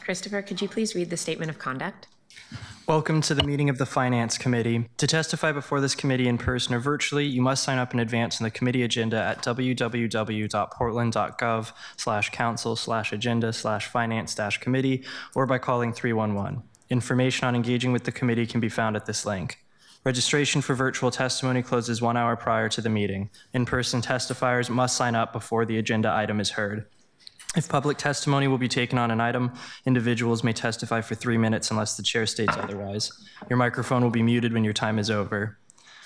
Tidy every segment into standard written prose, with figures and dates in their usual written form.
Christopher, could you please read the statement of conduct? Welcome to the meeting of the Finance Committee. To testify before this committee in person or virtually, you must sign up in advance on the committee agenda at www.portland.gov/council/agenda/finance-committee or by calling 311. Information on engaging with the committee can be found at this link. Registration for virtual testimony closes 1 hour prior to the meeting. In-person testifiers must sign up before the agenda item is heard. If public testimony will be taken on an item, individuals may testify for 3 minutes unless the chair states otherwise. Your microphone will be muted when your time is over.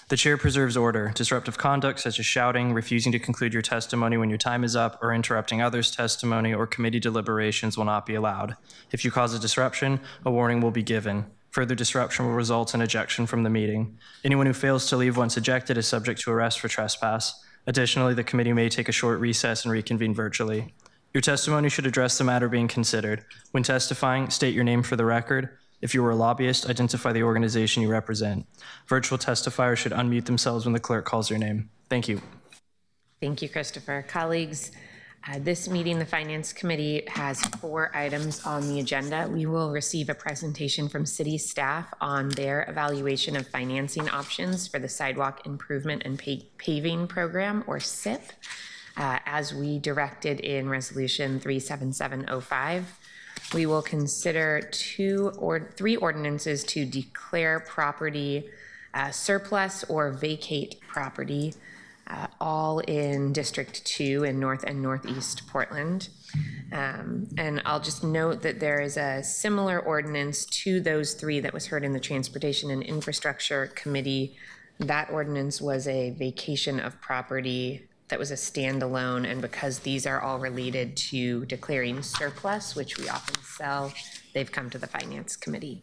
The chair preserves order. Disruptive conduct such as shouting, refusing to conclude your testimony when your time is up, or interrupting others' testimony or committee deliberations will not be allowed. If you cause a disruption, a warning will be given. Further disruption will result in ejection from the meeting. Anyone who fails to leave once ejected is subject to arrest for trespass. Additionally, the committee may take a short recess and reconvene virtually. Your testimony should address the matter being considered. When testifying, state your name for the record. If you are a lobbyist, identify the organization you represent. Virtual testifiers should unmute themselves when the clerk calls your name. Thank you. Thank you, Christopher. Colleagues, this meeting, the Finance Committee has 4 items on the agenda. We will receive a presentation from city staff on their evaluation of financing options for the Sidewalk Improvement and Paving Program, or SIP. As we directed in Resolution 37705. We will consider 2 or 3 ordinances to declare property surplus or vacate property, all in District 2 in North and Northeast Portland. And I'll just note that there is a similar ordinance to those 3 that was heard in the Transportation and Infrastructure Committee. That ordinance was a vacation of property that was a standalone, and because these are all related to declaring surplus, which we often sell, they've come to the Finance Committee.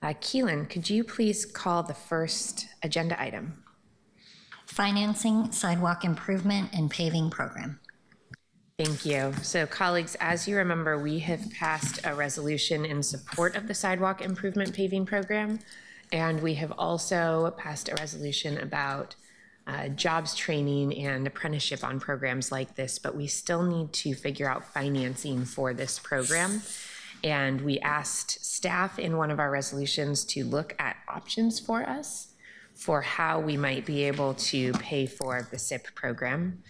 Keelan, could you please call the first agenda item? Financing Sidewalk Improvement and Paving Program. Thank you. So colleagues, as you remember, we have passed a resolution in support of the Sidewalk Improvement Paving Program, and we have also passed a resolution about jobs training and apprenticeship on programs like this, but we still need to figure out financing for this program. And we asked staff in one of our resolutions to look at options for us for how we might be able to pay for the SIP program.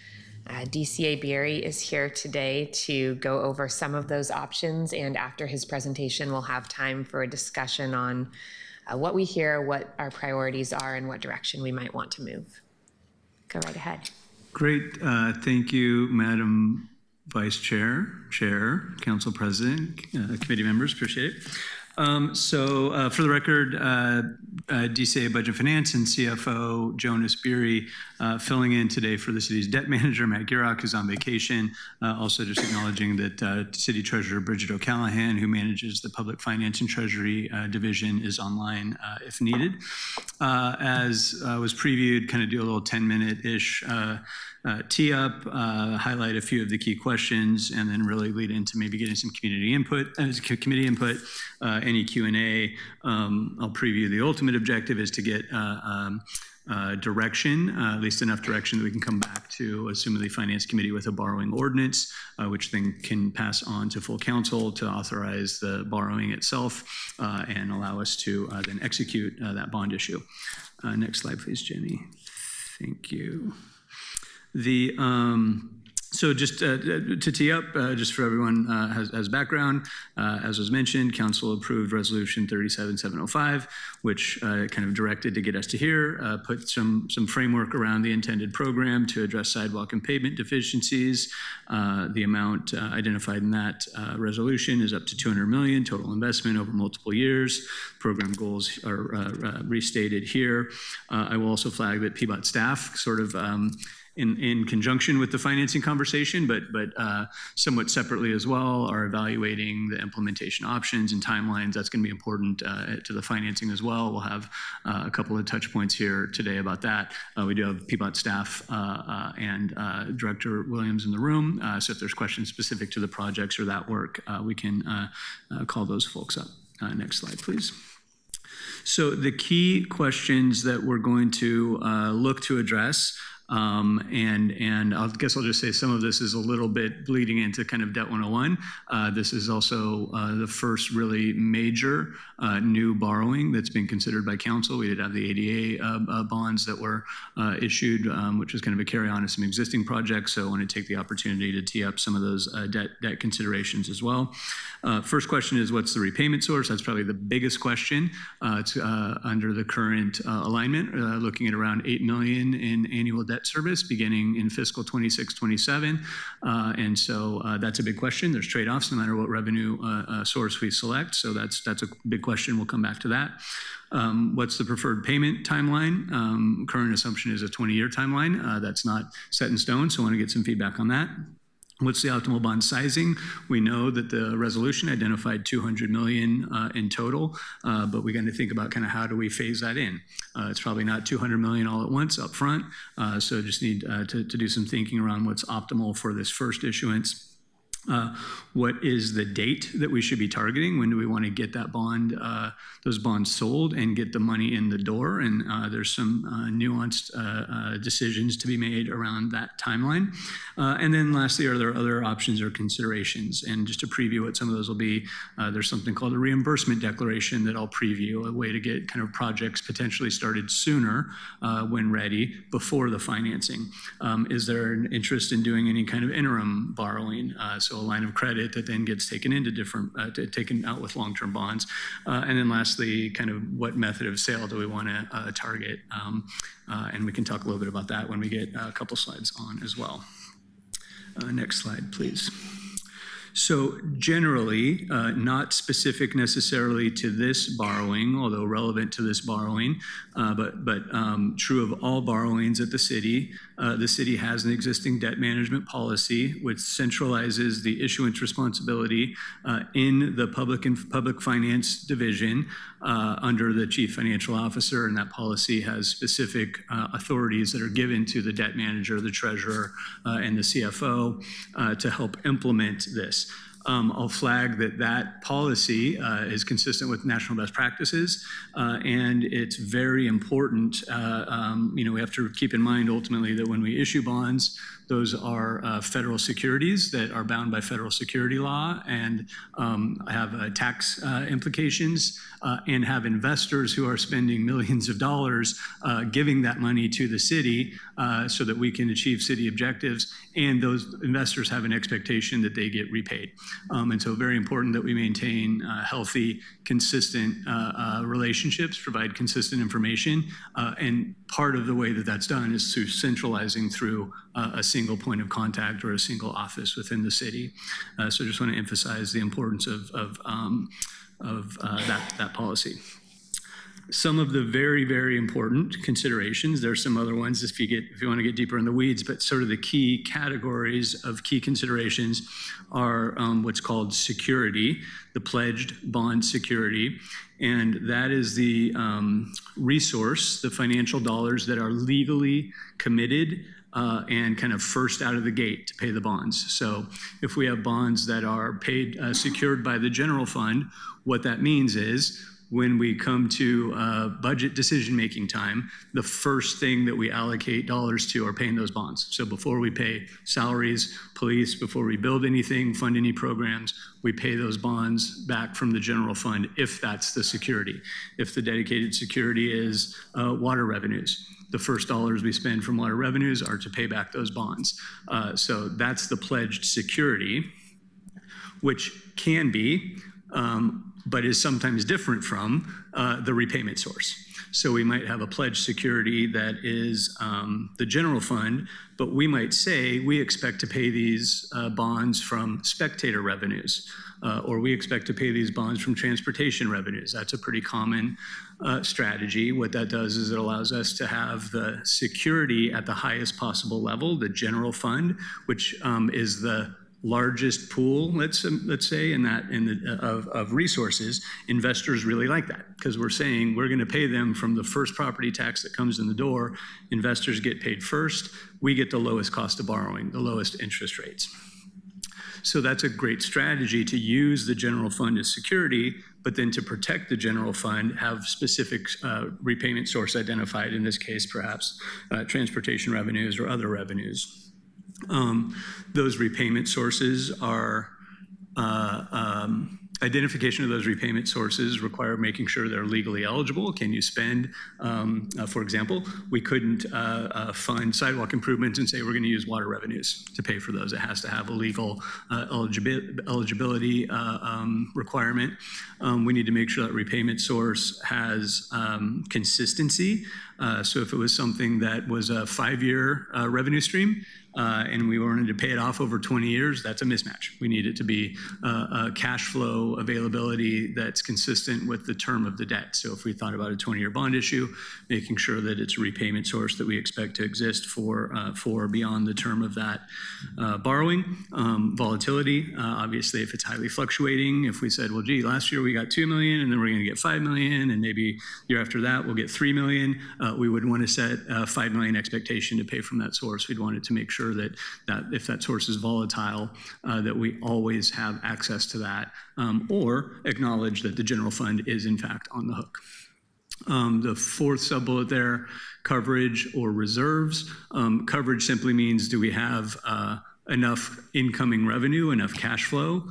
DCA Berry is here today to go over some of those options, and after his presentation, we'll have time for a discussion on what we hear, what our priorities are, and what direction we might want to move. Go right ahead. Great. Thank you, Madam Vice Chair, Council President, committee members. Appreciate it. So for the record, DCA Budget Finance and CFO Jonas Beery filling in today for the city's debt manager, Matt Gierach, who's on vacation. Also just acknowledging that City Treasurer Bridget O'Callahan, who manages the Public Finance and Treasury Division, is online if needed. As was previewed, kind of do a little 10-minute-ish tee up, highlight a few of the key questions, and then really lead into maybe getting some community input, committee input, any Q&A. I'll preview the ultimate objective is to get direction, at least enough direction that we can come back to, assuming the Finance Committee with a borrowing ordinance, which then can pass on to full council to authorize the borrowing itself and allow us to then execute that bond issue. Next slide, please, Jenny. Thank you. So just to tee up, just for everyone as background, as was mentioned, Council approved Resolution 37705, which kind of directed to get us to here, put some framework around the intended program to address sidewalk and pavement deficiencies. The amount identified in that resolution is up to $200 million total investment over multiple years. Program goals are restated here. I will also flag that PBOT staff sort of in conjunction with the financing conversation, but somewhat separately as well, are evaluating the implementation options and timelines. That's going to be important to the financing as well. We'll have a couple of touch points here today about that. We do have PBOT staff and Director Williams in the room, so if there's questions specific to the projects or that work, we can call those folks up. Next slide, please. So the key questions that we're going to look to address And I guess I'll just say some of this is a little bit bleeding into kind of Debt 101. This is also the first really major new borrowing that's been considered by council. We did have the ADA bonds that were issued, which was kind of a carry on of some existing projects. So I want to take the opportunity to tee up some of those debt considerations as well. First question is, what's the repayment source? That's probably the biggest question under the current alignment, looking at around $8 million in annual debt service beginning in fiscal 26-27. And so that's a big question. There's trade-offs no matter what revenue source we select. So that's a big question. We'll come back to that. What's the preferred payment timeline? Current assumption is a 20-year timeline. That's not set in stone, so I want to get some feedback on that. What's the optimal bond sizing? We know that the resolution identified $200 million in total, but we got to think about kind of how do we phase that in. It's probably not $200 million all at once up front, so just need to do some thinking around what's optimal for this first issuance. What is the date that we should be targeting? When do we want to get that bond, those bonds sold and get the money in the door? And there's some nuanced decisions to be made around that timeline. And then lastly, are there other options or considerations? And just to preview what some of those will be, there's something called a reimbursement declaration that I'll preview, a way to get kind of projects potentially started sooner when ready before the financing. Is there an interest in doing any kind of interim borrowing? So a line of credit that then gets taken into different, taken out with long-term bonds. And then lastly, kind of what method of sale do we want to target? And we can talk a little bit about that when we get a couple slides on as well. Next slide, please. So generally, not specific necessarily to this borrowing, although relevant to this borrowing, but true of all borrowings at the city. The city has an existing debt management policy which centralizes the issuance responsibility in the public finance division under the chief financial officer, and that policy has specific authorities that are given to the debt manager, the treasurer, and the CFO to help implement this. I'll flag that policy is consistent with national best practices, and it's very important. We have to keep in mind ultimately that when we issue bonds, those are federal securities that are bound by federal security law and have tax implications and have investors who are spending millions of dollars giving that money to the city so that we can achieve city objectives, and those investors have an expectation that they get repaid. And so very important that we maintain healthy, consistent relationships, provide consistent information, and part of the way that that's done is through centralizing through a single point of contact or a single office within the city. So just want to emphasize the importance of that policy. Some of the very, very important considerations, there are some other ones if you want to get deeper in the weeds, but sort of the key categories of key considerations are what's called security, the pledged bond security. And that is the resource, the financial dollars that are legally committed and kind of first out of the gate to pay the bonds. So if we have bonds that are paid, secured by the general fund, what that means is when we come to budget decision-making time, the first thing that we allocate dollars to are paying those bonds. So before we pay salaries, police, before we build anything, fund any programs, we pay those bonds back from the general fund if that's the security. If the dedicated security is water revenues, the first dollars we spend from water revenues are to pay back those bonds. So that's the pledged security, which can be, but is sometimes different from the repayment source. So we might have a pledged security that is the general fund, but we might say we expect to pay these bonds from spectator revenues, or we expect to pay these bonds from transportation revenues. That's a pretty common strategy. What that does is it allows us to have the security at the highest possible level, the general fund, which is the largest pool, let's say, of resources. Investors really like that because we're saying we're going to pay them from the first property tax that comes in the door. Investors get paid first. We get the lowest cost of borrowing, the lowest interest rates. So that's a great strategy to use the general fund as security, but then to protect the general fund, have specific repayment source identified, in this case, perhaps transportation revenues or other revenues. Those repayment sources are identification of those repayment sources require making sure they're legally eligible. Can you spend, for example, we couldn't fund sidewalk improvements and say we're going to use water revenues to pay for those. It has to have a legal eligibility requirement. We need to make sure that repayment source has consistency. So if it was something that was a 5-year revenue stream, and we wanted to pay it off over 20 years, that's a mismatch. We need it to be a cash flow availability that's consistent with the term of the debt. So if we thought about a 20-year bond issue, making sure that it's a repayment source that we expect to exist for beyond the term of that borrowing. Volatility, obviously, if it's highly fluctuating, if we said, well, gee, last year we got $2 million, and then we're going to get $5 million, and maybe year after that we'll get $3 million, we would want to set a $5 million expectation to pay from that source. We'd want it to make sure that if that source is volatile, that we always have access to that, or acknowledge that the general fund is in fact on the hook. The fourth sub-bullet there, coverage or reserves. Coverage simply means, do we have enough incoming revenue, enough cash flow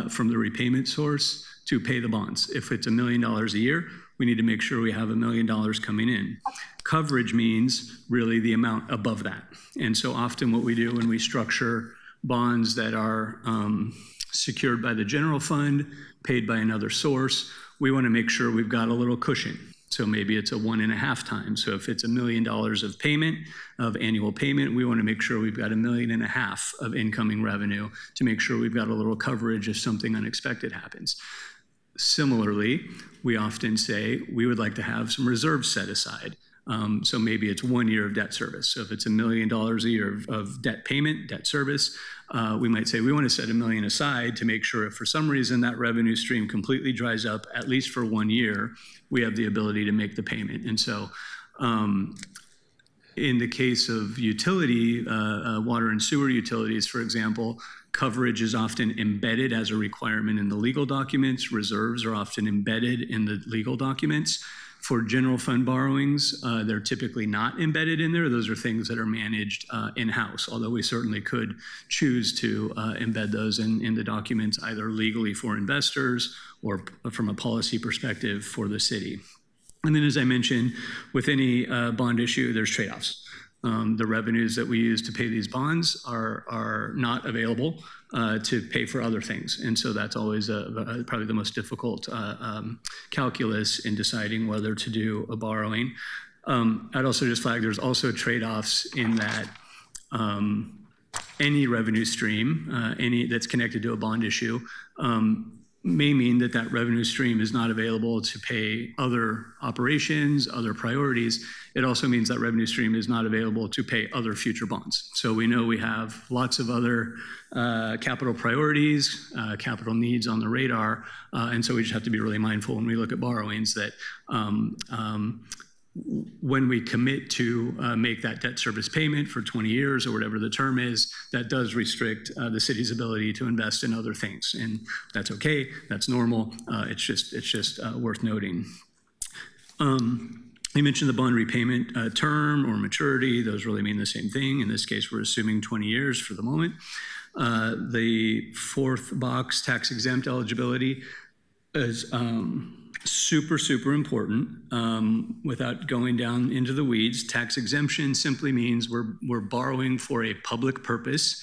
from the repayment source to pay the bonds? If it's $1 million a year, we need to make sure we have $1 million coming in. Coverage means really the amount above that. And so often what we do when we structure bonds that are secured by the general fund, paid by another source, we want to make sure we've got a little cushion. So maybe it's a 1.5 times. So if it's $1 million of payment, of annual payment, we want to make sure we've got $1.5 million of incoming revenue to make sure we've got a little coverage if something unexpected happens. Similarly, we often say we would like to have some reserves set aside. So maybe it's 1 year of debt service. So if it's $1 million a year of debt payment, debt service, we might say we want to set $1 million aside to make sure if for some reason that revenue stream completely dries up, at least for 1 year, we have the ability to make the payment. And so in the case of utility, water and sewer utilities, for example, coverage is often embedded as a requirement in the legal documents. Reserves are often embedded in the legal documents. For general fund borrowings, they're typically not embedded in there. Those are things that are managed in-house, although we certainly could choose to embed those in the documents, either legally for investors or from a policy perspective for the city. And then, as I mentioned, with any bond issue, there's trade-offs. The revenues that we use to pay these bonds are not available to pay for other things. And so that's always probably the most difficult calculus in deciding whether to do a borrowing. I'd also just flag there's also trade-offs in that any revenue stream, any that's connected to a bond issue, may mean that that revenue stream is not available to pay other operations, other priorities. It also means that revenue stream is not available to pay other future bonds. So we know we have lots of other capital priorities, capital needs on the radar, and so we just have to be really mindful when we look at borrowings that when we commit to make that debt service payment for 20 years or whatever the term is, that does restrict the city's ability to invest in other things. And that's okay, that's normal, it's just worth noting. You mentioned the bond repayment term or maturity. Those really mean the same thing. In this case, we're assuming 20 years for the moment. The fourth box, tax exempt eligibility, is super, super important. Without going down into the weeds, tax exemption simply means we're borrowing for a public purpose.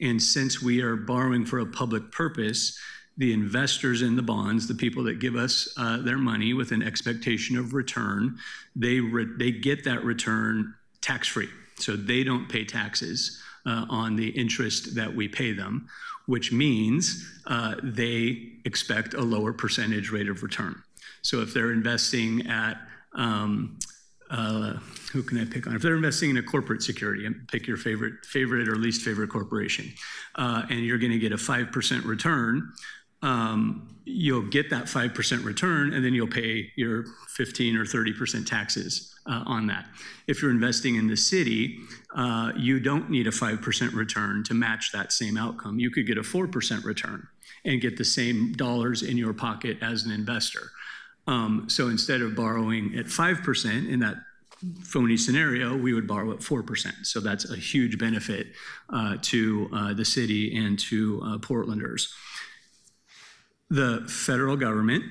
And since we are borrowing for a public purpose, the investors in the bonds, the people that give us their money with an expectation of return, they get that return tax-free. So they don't pay taxes on the interest that we pay them, which means they expect a lower percentage rate of return. So if they're investing at, who can I pick on? If they're investing in a corporate security, and pick your favorite or least favorite corporation, and you're going to get a 5% return, you'll get that 5% return, and then you'll pay your 15 or 30% taxes on that. If you're investing in the city, you don't need a 5% return to match that same outcome. You could get a 4% return and get the same dollars in your pocket as an investor. So instead of borrowing at 5% in that phony scenario, we would borrow at 4%. So that's a huge benefit to the city and to Portlanders. The federal government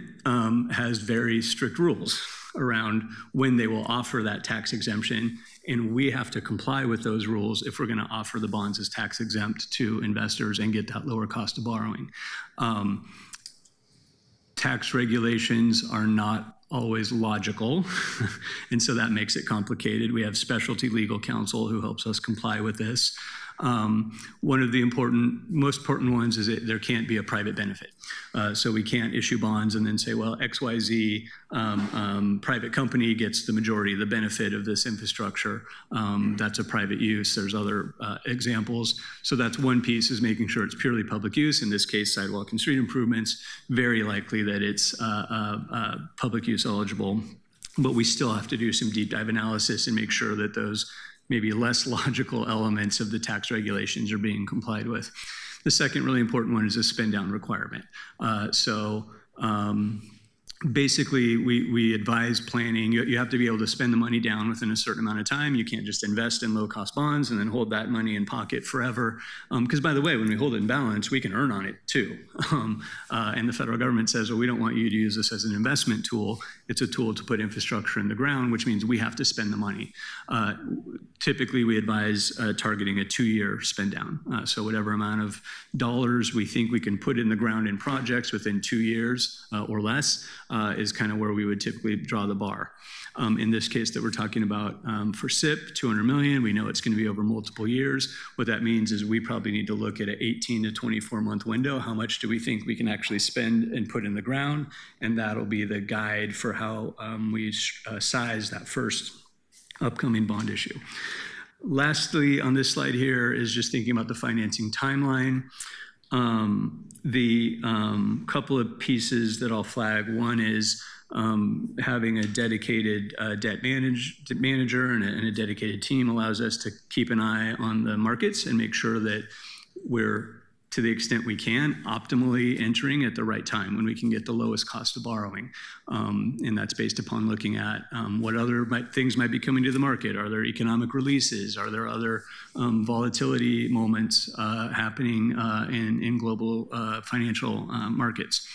has very strict rules around when they will offer that tax exemption, and we have to comply with those rules if we're going to offer the bonds as tax exempt to investors and get that lower cost of borrowing. Tax regulations are not always logical, and so that makes it complicated. We have specialty legal counsel who helps us comply with this. One of the most important ones is that there can't be a private benefit. So we can't issue bonds and then say, well, XYZ private company gets the majority of the benefit of this infrastructure. That's a private use. There's other examples. So that's one piece, is making sure it's purely public use. In this case, sidewalk and street improvements, very likely that it's public use eligible. But we still have to do some deep dive analysis and make sure that those maybe less logical elements of the tax regulations are being complied with. The second really important one is a spend down requirement. Basically, we advise planning. You have to be able to spend the money down within a certain amount of time. You can't just invest in low-cost bonds and then hold that money in pocket forever. Because by the way, when we hold it in balance, we can earn on it too. And the federal government says, well, we don't want you to use this as an investment tool. It's a tool to put infrastructure in the ground, which means we have to spend the money. Typically, we advise targeting a 2-year spend down. So whatever amount of dollars we think we can put in the ground in projects within 2 years or less is kind of where we would typically draw the bar. In this case that we're talking about for SIP, $200 million, we know it's going to be over multiple years. What that means is we probably need to look at an 18 to 24-month window. How much do we think we can actually spend and put in the ground? And that'll be the guide for how we size that first upcoming bond issue. Lastly, on this slide here is just thinking about the financing timeline. The couple of pieces that I'll flag. One is having a dedicated debt manager and a dedicated team allows us to keep an eye on the markets and make sure that we're, to the extent we can, optimally entering at the right time when we can get the lowest cost of borrowing. And that's based upon looking at what other things might be coming to the market. Are there economic releases? Are there other volatility moments happening in global financial markets?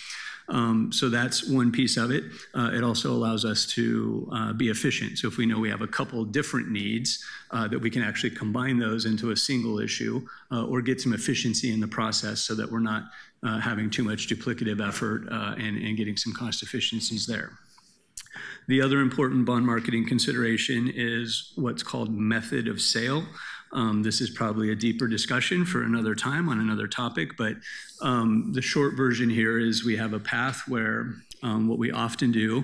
So that's one piece of it. It also allows us to be efficient. So if we know we have a couple different needs, that we can actually combine those into a single issue or get some efficiency in the process so that we're not having too much duplicative effort and getting some cost efficiencies there. The other important bond marketing consideration is what's called method of sale. This is probably a deeper discussion for another time on another topic, but the short version here is we have a path where what we often do,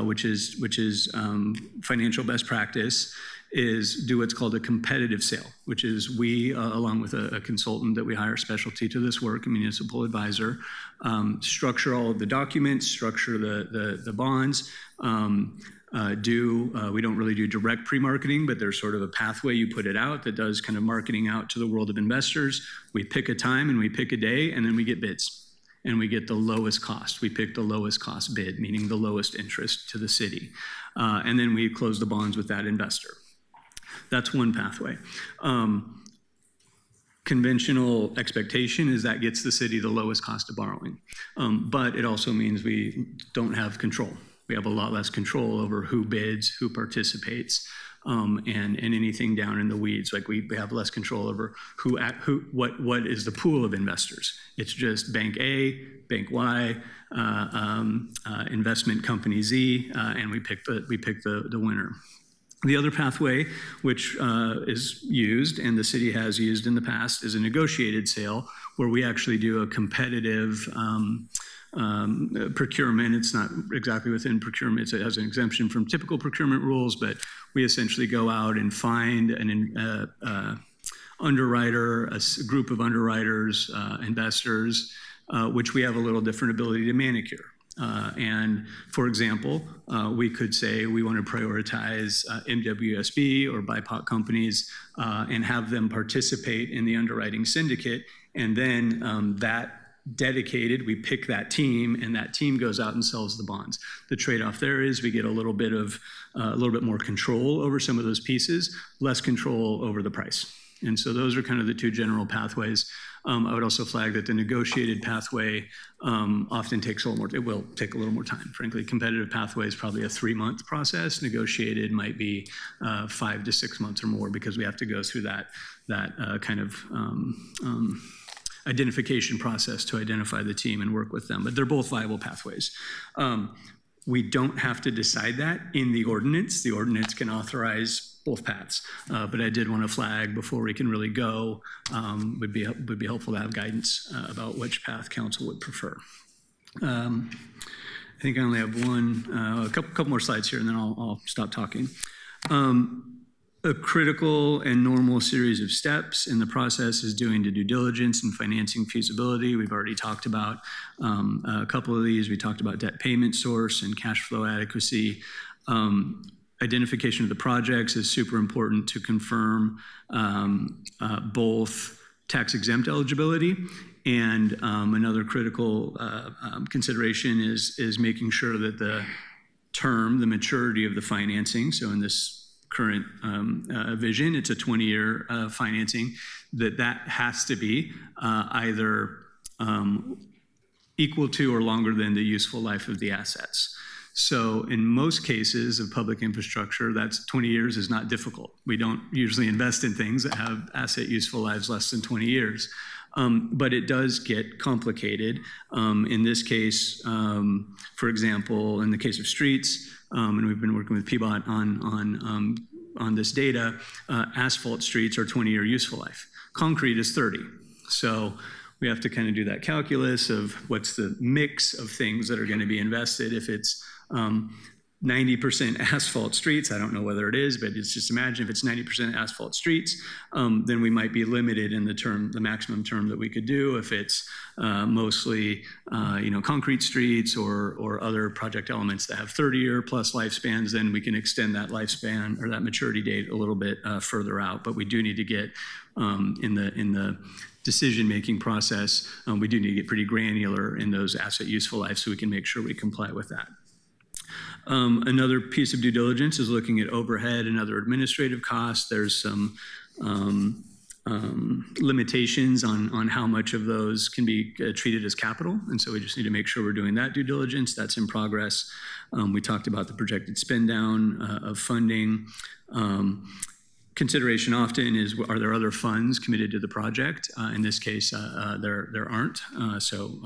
which is financial best practice, is do what's called a competitive sale, which is we, along with a consultant that we hire specialty to this work, a municipal advisor, structure all of the documents, structure the bonds, we don't really do direct pre-marketing, but there's sort of a pathway you put it out that does kind of marketing out to the world of investors. We pick a time and we pick a day, and then we get bids. And we get the lowest cost. We pick the lowest cost bid, meaning the lowest interest to the city. And then we close the bonds with that investor. That's one pathway. Conventional expectation is that gets the city the lowest cost of borrowing. But it also means we don't have control. We have a lot less control over who bids, who participates, and anything down in the weeds. Like we have less control over what is the pool of investors. It's just bank A, bank Y, investment company Z, and we pick the winner. The other pathway, which is used and the city has used in the past, is a negotiated sale where we actually do a competitive procurement. It's not exactly within procurement. It has an exemption from typical procurement rules, but we essentially go out and find an underwriter, a group of underwriters, investors, which we have a little different ability to manicure. And for example, we could say we want to prioritize MWSB or BIPOC companies and have them participate in the underwriting syndicate. And then we pick that team, and that team goes out and sells the bonds. The trade-off there is we get a little bit more control over some of those pieces, less control over the price. And so those are kind of the two general pathways. I would also flag that the negotiated pathway often takes a little more, it will take a little more time. Frankly, competitive pathway is probably a 3-month process. Negotiated might be 5 to 6 months or more, because we have to go through that kind of identification process to identify the team and work with them. But they're both viable pathways. We don't have to decide that in the ordinance. The ordinance can authorize both paths, but I did want to flag before we can really go, would be helpful to have guidance about which path council would prefer. I think I only have a couple more slides here, and then I'll stop talking. A critical and normal series of steps in the process is doing the due diligence and financing feasibility. We've already talked about a couple of these. We talked about debt payment source and cash flow adequacy. Identification of the projects is super important to confirm both tax exempt eligibility, and another critical consideration is making sure that the maturity of the financing, so in this current vision, it's a 20-year financing, that has to be either equal to or longer than the useful life of the assets. So in most cases of public infrastructure, that's 20 years is not difficult. We don't usually invest in things that have asset useful lives less than 20 years. But it does get complicated. In this case, for example, in the case of streets, and we've been working with PBOT on this data, asphalt streets are 20-year useful life. Concrete is 30. So we have to kind of do that calculus of what's the mix of things that are going to be invested. If it's 90% asphalt streets, I don't know whether it is, but it's just imagine if it's 90% asphalt streets, then we might be limited in the maximum term that we could do. If it's mostly concrete streets or other project elements that have 30-year plus lifespans, then we can extend that lifespan or that maturity date a little bit further out. But we do need to get in the decision-making process, we do need to get pretty granular in those asset useful lives so we can make sure we comply with that. Another piece of due diligence is looking at overhead and other administrative costs. There's some limitations on how much of those can be treated as capital, and so we just need to make sure we're doing that due diligence. That's in progress. We talked about the projected spend down of funding. Consideration often is, are there other funds committed to the project? In this case, there aren't. So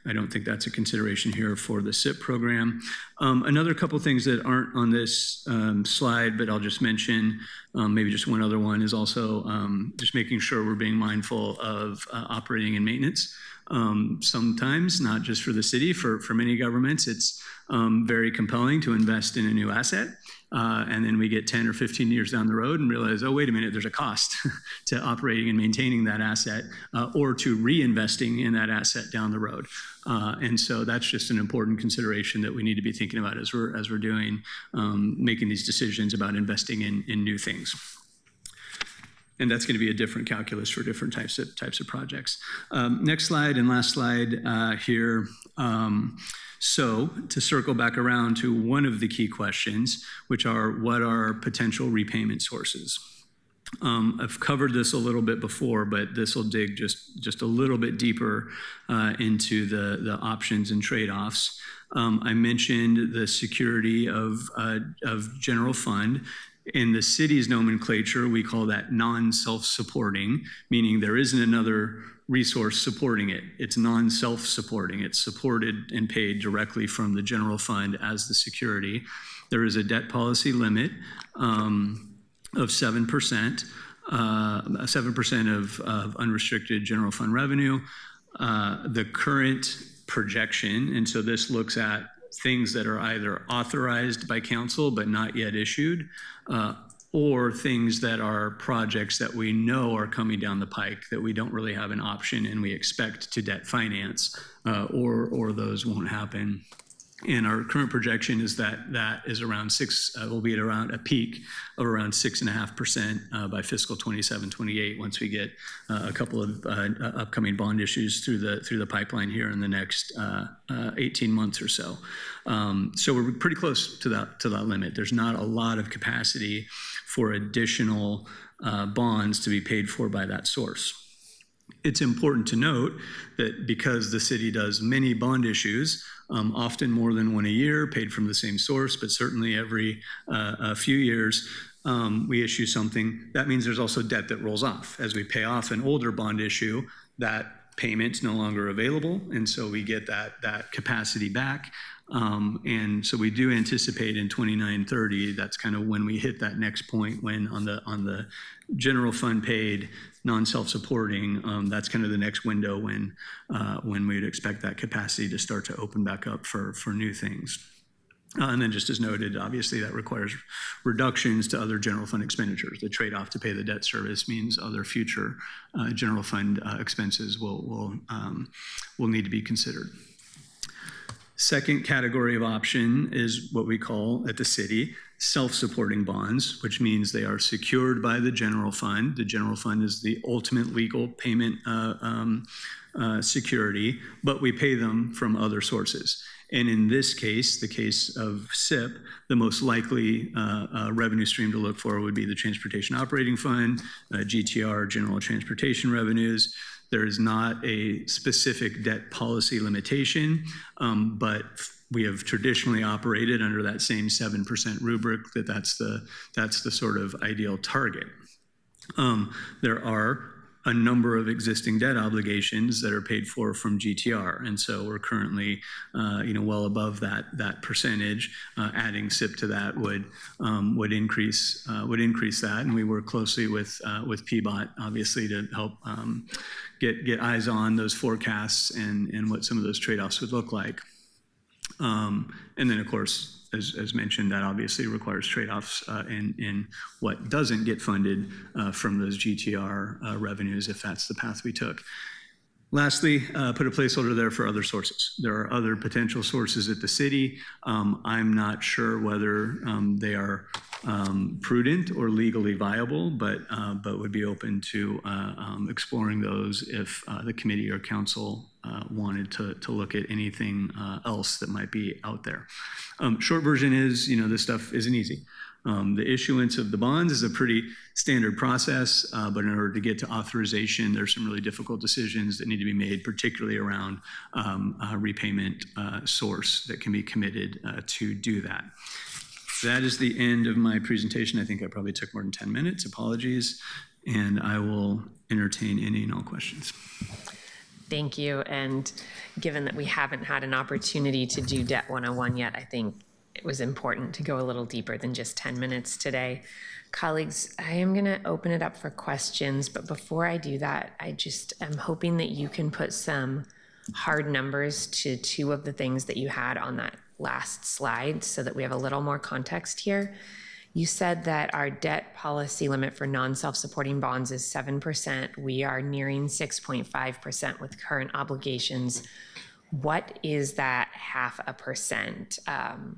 I don't think that's a consideration here for the SIP program. Another couple things that aren't on this slide, but I'll just mention, maybe just one other one, is also just making sure we're being mindful of operating and maintenance. Sometimes, not just for the city, for many governments, it's very compelling to invest in a new asset. And then we get 10 or 15 years down the road and realize, oh, wait a minute, there's a cost to operating and maintaining that asset or to reinvesting in that asset down the road. And so that's just an important consideration that we need to be thinking about as we're doing, making these decisions about investing in new things. And that's going to be a different calculus for different types of projects. Next slide and last slide here. So to circle back around to one of the key questions, which are what are potential repayment sources? I've covered this a little bit before, but this will dig just a little bit deeper into the options and trade-offs. I mentioned the security of general fund. In the city's nomenclature, we call that non-self-supporting, meaning there isn't another resource supporting it. It's non-self-supporting. It's supported and paid directly from the general fund as the security. There is a debt policy limit of 7%, 7% of unrestricted general fund revenue. The current projection, and so this looks at things that are either authorized by council but not yet issued, or things that are projects that we know are coming down the pike that we don't really have an option and we expect to debt finance, or those won't happen. And our current projection is that that is around will be at around a peak of around 6.5% by fiscal 27-28 once we get a couple of upcoming bond issues through the pipeline here in the next 18 months or so. So we're pretty close to that limit. There's not a lot of capacity for additional bonds to be paid for by that source. It's important to note that because the city does many bond issues, often more than one a year, paid from the same source, but certainly every a few years, we issue something. That means there's also debt that rolls off. As we pay off an older bond issue, that payment's no longer available, and so we get that capacity back. And so we do anticipate in 29-30, that's kind of when we hit that next point when on the general fund paid, non-self-supporting, that's kind of the next window when we'd expect that capacity to start to open back up for new things. And then just as noted, obviously that requires reductions to other general fund expenditures. The trade-off to pay the debt service means other future general fund expenses will need to be considered. Second category of option is what we call at the city self-supporting bonds, which means they are secured by the general fund. The general fund is the ultimate legal payment security, but we pay them from other sources. And in this case, the case of SIP, the most likely revenue stream to look for would be the Transportation Operating Fund, GTR, General Transportation Revenues. There is not a specific debt policy limitation, but we have traditionally operated under that same 7% rubric, that's the sort of ideal target. There are a number of existing debt obligations that are paid for from GTR, and so we're currently, well above that percentage. Adding SIP to that would increase that, and we work closely with PBOT, obviously, to help get eyes on those forecasts and what some of those trade-offs would look like. And then, of course, as mentioned, that obviously requires trade-offs in what doesn't get funded from those GTR revenues, if that's the path we took. Lastly, put a placeholder there for other sources. There are other potential sources at the city. I'm not sure whether they are prudent or legally viable, but would be open to exploring those if the committee or council wanted to look at anything else that might be out there. Short version is, this stuff isn't easy. The issuance of the bonds is a pretty standard process, but in order to get to authorization, there's some really difficult decisions that need to be made, particularly around repayment source that can be committed to do that. That is the end of my presentation. I think I probably took more than 10 minutes. Apologies. And I will entertain any and all questions. Thank you. And given that we haven't had an opportunity to do Debt 101 yet, I think it was important to go a little deeper than just 10 minutes today. Colleagues, I am going to open it up for questions, but before I do that, I just am hoping that you can put some hard numbers to two of the things that you had on that last slide so that we have a little more context here. You said that our debt policy limit for non-self-supporting bonds is 7%. We are nearing 6.5% with current obligations. What is that 0.5%?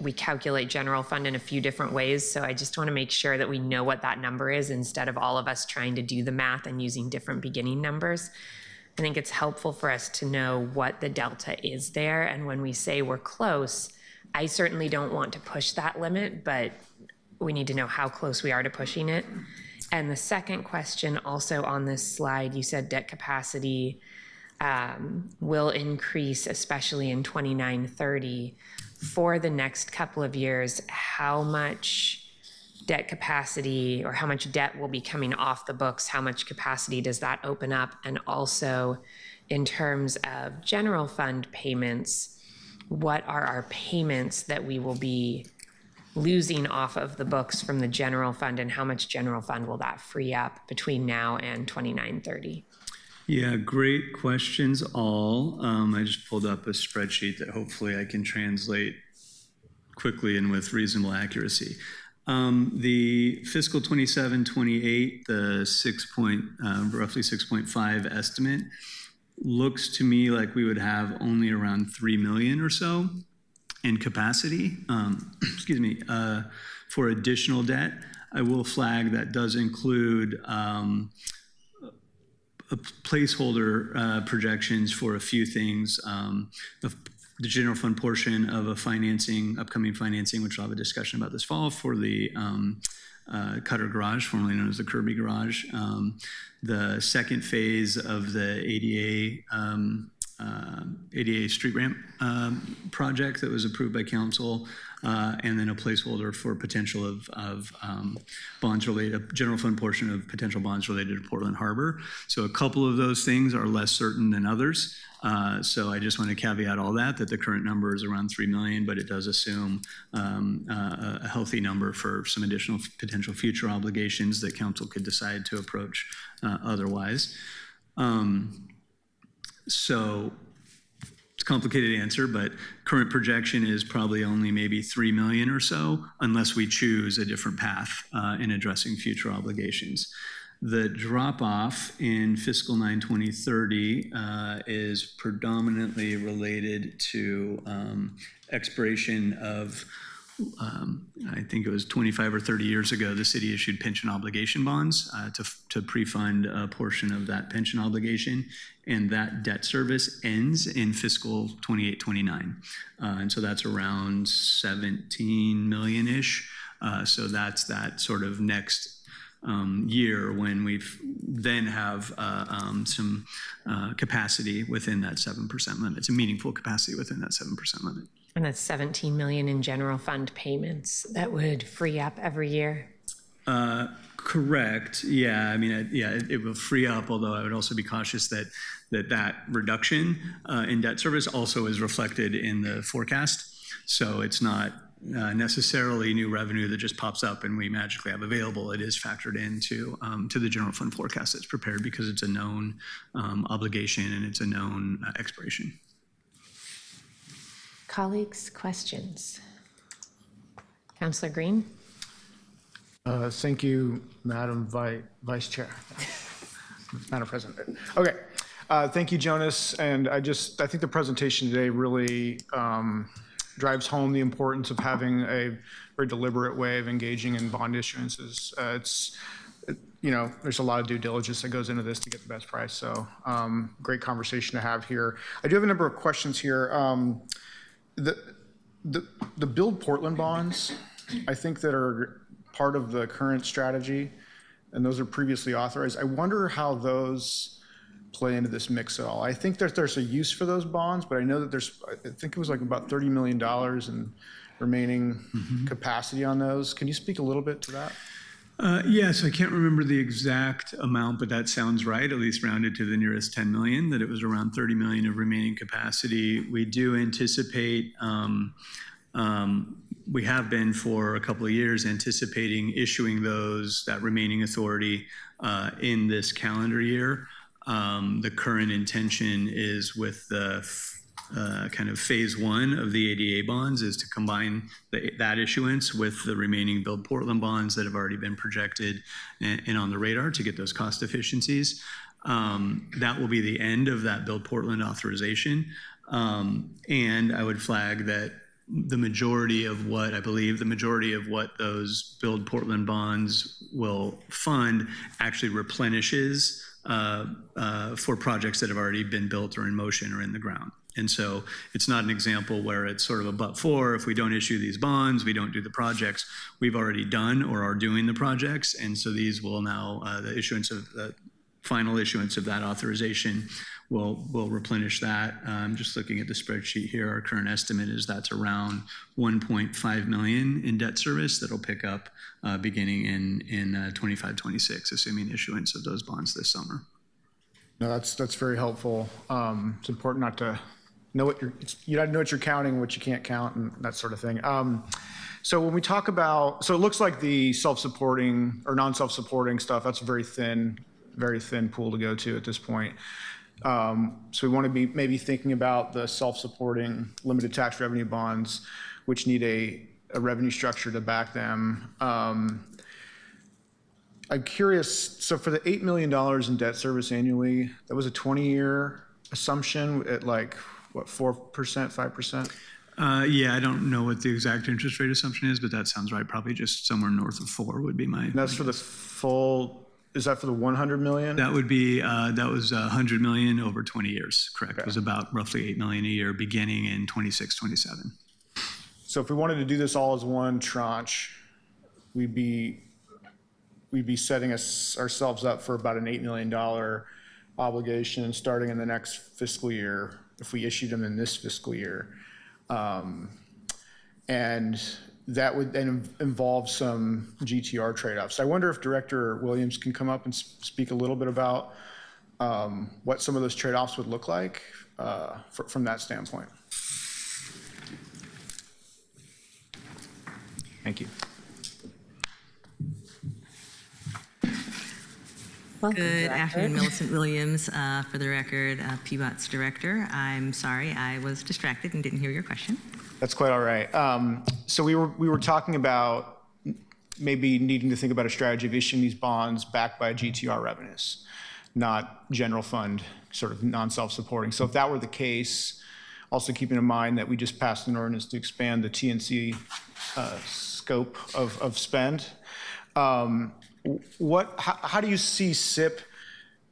We calculate general fund in a few different ways, so I just want to make sure that we know what that number is instead of all of us trying to do the math and using different beginning numbers. I think it's helpful for us to know what the delta is there, and when we say we're close, I certainly don't want to push that limit, but we need to know how close we are to pushing it. And the second question also on this slide, you said debt capacity will increase, especially in 29-30. For the next couple of years, how much debt capacity or how much debt will be coming off the books? How much capacity does that open up? And also, in terms of general fund payments, what are our payments that we will be losing off of the books from the general fund, and how much general fund will that free up between now and 29-30? Yeah, great questions all. I just pulled up a spreadsheet that hopefully I can translate quickly and with reasonable accuracy. The fiscal 27-28, the roughly 6.5 estimate, looks to me like we would have only around 3 million or so in capacity, for additional debt. I will flag that does include a placeholder projections for a few things. The general fund portion of a upcoming financing, which we'll have a discussion about this fall, for the Cutter Garage, formerly known as the Kirby Garage. The second phase of the ADA street ramp project that was approved by council, and then a placeholder for potential of bonds related, a general fund portion of potential bonds related to Portland Harbor. So a couple of those things are less certain than others. So I just want to caveat all that the current number is around 3 million, but it does assume a healthy number for some additional potential future obligations that council could decide to approach otherwise. So it's a complicated answer, but current projection is probably only maybe 3 million or so, unless we choose a different path in addressing future obligations. The drop-off in fiscal 9/20/30 is predominantly related to expiration of, I think it was 25 or 30 years ago, the city issued pension obligation bonds to pre-fund a portion of that pension obligation, and that debt service ends in fiscal 28-29. And so that's around 17 million-ish. So that's that sort of next year when we've then have some capacity within that 7% limit. It's a meaningful capacity within that 7% limit. And that's 17 million in general fund payments that would free up every year? Correct. Yeah. I mean, it will free up, although I would also be cautious that reduction in debt service also is reflected in the forecast. So it's not necessarily new revenue that just pops up and we magically have available. It is factored into to the general fund forecast that's prepared because it's a known obligation and it's a known expiration. Colleagues, questions? Councillor Green? Thank you, Madam Vice Chair. Madam President. Okay. Thank you, Jonas. And I think the presentation today really drives home the importance of having a very deliberate way of engaging in bond issuances. There's a lot of due diligence that goes into this to get the best price. So great conversation to have here. I do have a number of questions here. The Build Portland bonds, I think that are part of the current strategy, and those are previously authorized. I wonder how those play into this mix at all. I think that there's a use for those bonds, but I know that I think it was like about $30 million in remaining capacity on those. Can you speak a little bit to that? Yes, I can't remember the exact amount, but that sounds right, at least rounded to the nearest 10 million, that it was around 30 million of remaining capacity. We do anticipate, we have been for a couple of years anticipating issuing that remaining authority in this calendar year. The current intention is with the kind of phase one of the ADA bonds is to combine that issuance with the remaining Build Portland bonds that have already been projected and on the radar to get those cost efficiencies. That will be the end of that Build Portland authorization. And I would flag that the majority of what those Build Portland bonds will fund actually replenishes for projects that have already been built or in motion or in the ground. And so it's not an example where it's sort of a but for, if we don't issue these bonds, we don't do the projects. We've already done or are doing the projects. And so these will now, the final issuance of that authorization will replenish that. Just looking at the spreadsheet here, our current estimate is that's around 1.5 million in debt service that'll pick up beginning in 25-26, assuming issuance of those bonds this summer. No, that's very helpful. It's important not to know you got to know what you're counting, what you can't count, and that sort of thing. So when we talk about, so it looks like the self-supporting or non-self-supporting stuff, that's a very thin pool to go to at this point. So we want to be maybe thinking about the self-supporting limited tax revenue bonds, which need a revenue structure to back them. I'm curious, so for the $8 million in debt service annually, that was a 20-year assumption at like, what, 4%, 5%? Yeah, I don't know what the exact interest rate assumption is, but that sounds right. Probably just somewhere north of 4 would be my. And that's for the full, is that for the 100 million? That would be, that was 100 million over 20 years, correct. Okay. It was about roughly 8 million a year beginning in 26, 27. So if we wanted to do this all as one tranche, we'd be setting ourselves up for about an $8 million obligation starting in the next fiscal year if we issued them in this fiscal year. And that would then involve some GTR trade-offs. I wonder if Director Williams can come up and speak a little bit about what some of those trade-offs would look like from that standpoint. Thank you. Good afternoon, Millicent Williams. For the record, PBOT's director. I'm sorry, I was distracted and didn't hear your question. That's quite all right. So we were talking about maybe needing to think about a strategy of issuing these bonds backed by GTR revenues, not general fund, sort of non-self-supporting. So if that were the case, also keeping in mind that we just passed an ordinance to expand the TNC scope of spend. How do you see SIP,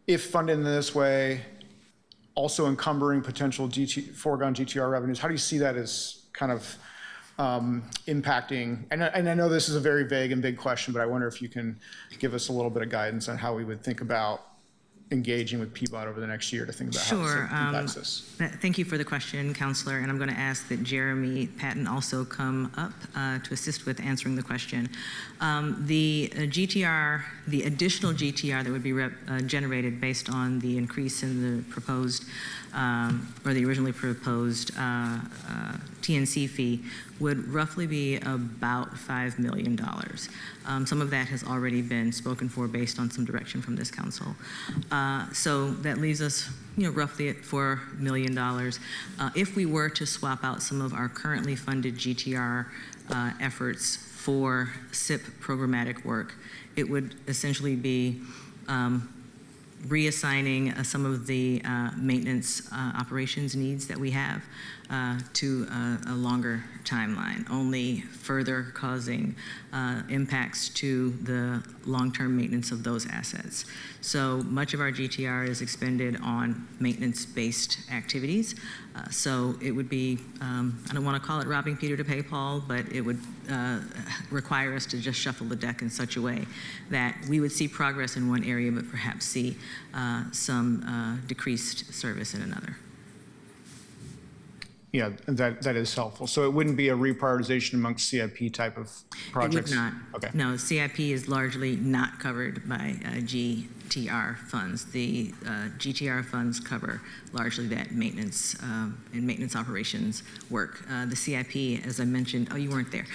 if funded in this way, also encumbering potential foregone GTR revenues? How do you see that as kind of impacting? And I know this is a very vague and big question, but I wonder if you can give us a little bit of guidance on how we would think about engaging with PBOT over the next year to think about how this impacts us. Thank you for the question, Counselor, and I'm going to ask that Jeremy Patton also come up to assist with answering the question. The GTR, the additional GTR that would be generated based on the increase in the proposed, or the originally proposed TNC fee would roughly be about $5 million. Some of that has already been spoken for based on some direction from this council. So that leaves us, roughly at $4 million. If we were to swap out some of our currently funded GTR efforts for SIP programmatic work, it would essentially be reassigning some of the maintenance operations needs that we have to a longer timeline, only further causing impacts to the long-term maintenance of those assets. So much of our GTR is expended on maintenance-based activities. So it would be, I don't want to call it robbing Peter to pay Paul, but it would require us to just shuffle the deck in such a way that we would see progress in one area, but perhaps see some decreased service in another. Yeah, that is helpful. So it wouldn't be a reprioritization amongst CIP type of projects? It would not. Okay. No, CIP is largely not covered by GTR funds. The GTR funds cover largely that maintenance and maintenance operations work. The CIP, as I mentioned, oh, you weren't there,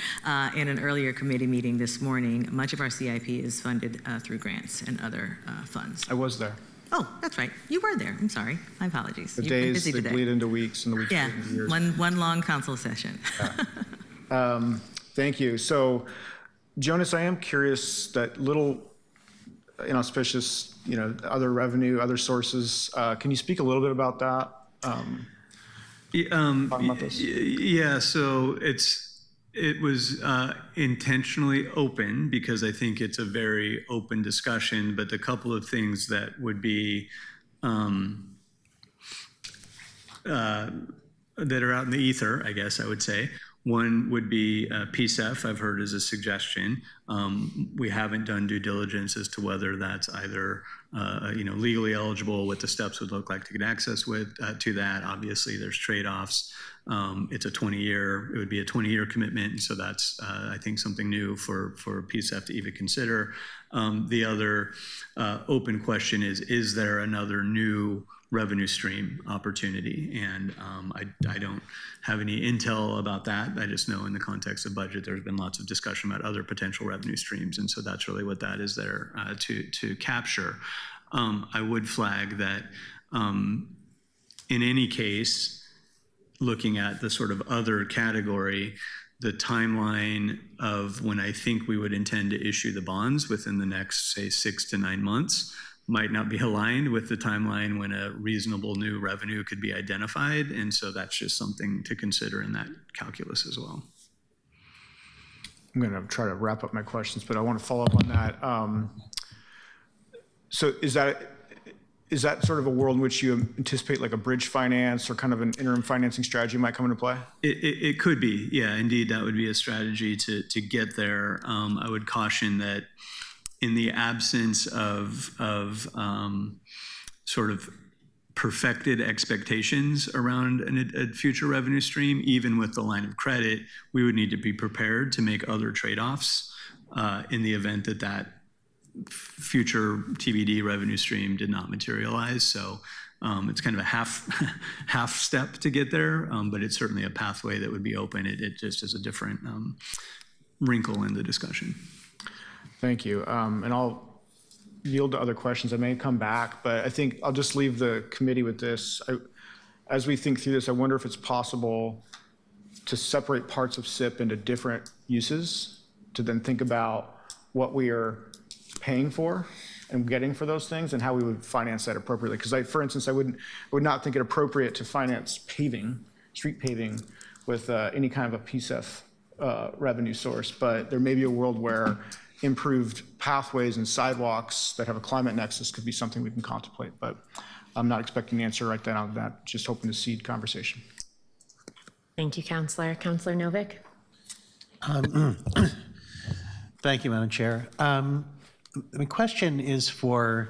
in an earlier committee meeting this morning, much of our CIP is funded through grants and other funds. I was there. Oh, that's right. You were there. I'm sorry. My apologies. The You've been days busy that today. bleed into weeks and the weeks Yeah, bleed into years. one long council session. Thank you. So, Jonas, I am curious that little inauspicious, other revenue, other sources. Can you speak a little bit about that? Talking about this? Yeah, so it was intentionally open because I think it's a very open discussion, but the couple of things that would be that are out in the ether, I guess I would say. One would be PSEF, I've heard as a suggestion. We haven't done due diligence as to whether that's either legally eligible, what the steps would look like to get access to that. Obviously, there's trade-offs. It's a 20-year, it would be a 20-year commitment, and so that's, I think, something new for PSEF to even consider. The other open question is there another new revenue stream opportunity? And I don't have any intel about that. I just know in the context of budget, there's been lots of discussion about other potential revenue streams, and so that's really what that is there to capture. I would flag that in any case, looking at the sort of other category, the timeline of when I think we would intend to issue the bonds within the next, say, 6 to 9 months might not be aligned with the timeline when a reasonable new revenue could be identified. And so that's just something to consider in that calculus as well. I'm going to try to wrap up my questions, but I want to follow up on that. So is that sort of a world in which you anticipate like a bridge finance or kind of an interim financing strategy might come into play? It could be, yeah, indeed, that would be a strategy to get there. I would caution that in the absence of sort of perfected expectations around a future revenue stream, even with the line of credit, we would need to be prepared to make other trade-offs in the event that future TBD revenue stream did not materialize. So it's kind of a half step to get there, but it's certainly a pathway that would be open. It just is a different wrinkle in the discussion. Thank you. And I'll yield to other questions. I may come back, but I think I'll just leave the committee with this. As we think through this, I wonder if it's possible to separate parts of SIP into different uses, to then think about what we are paying for and getting for those things and how we would finance that appropriately. Because for instance, I would not think it appropriate to finance paving, street paving, with any kind of a PSEF revenue source, but there may be a world where improved pathways and sidewalks that have a climate nexus could be something we can contemplate, but I'm not expecting an answer right then on that, just hoping to seed conversation. Thank you, Counselor. Counselor Novick? Thank you, Madam Chair. My question is for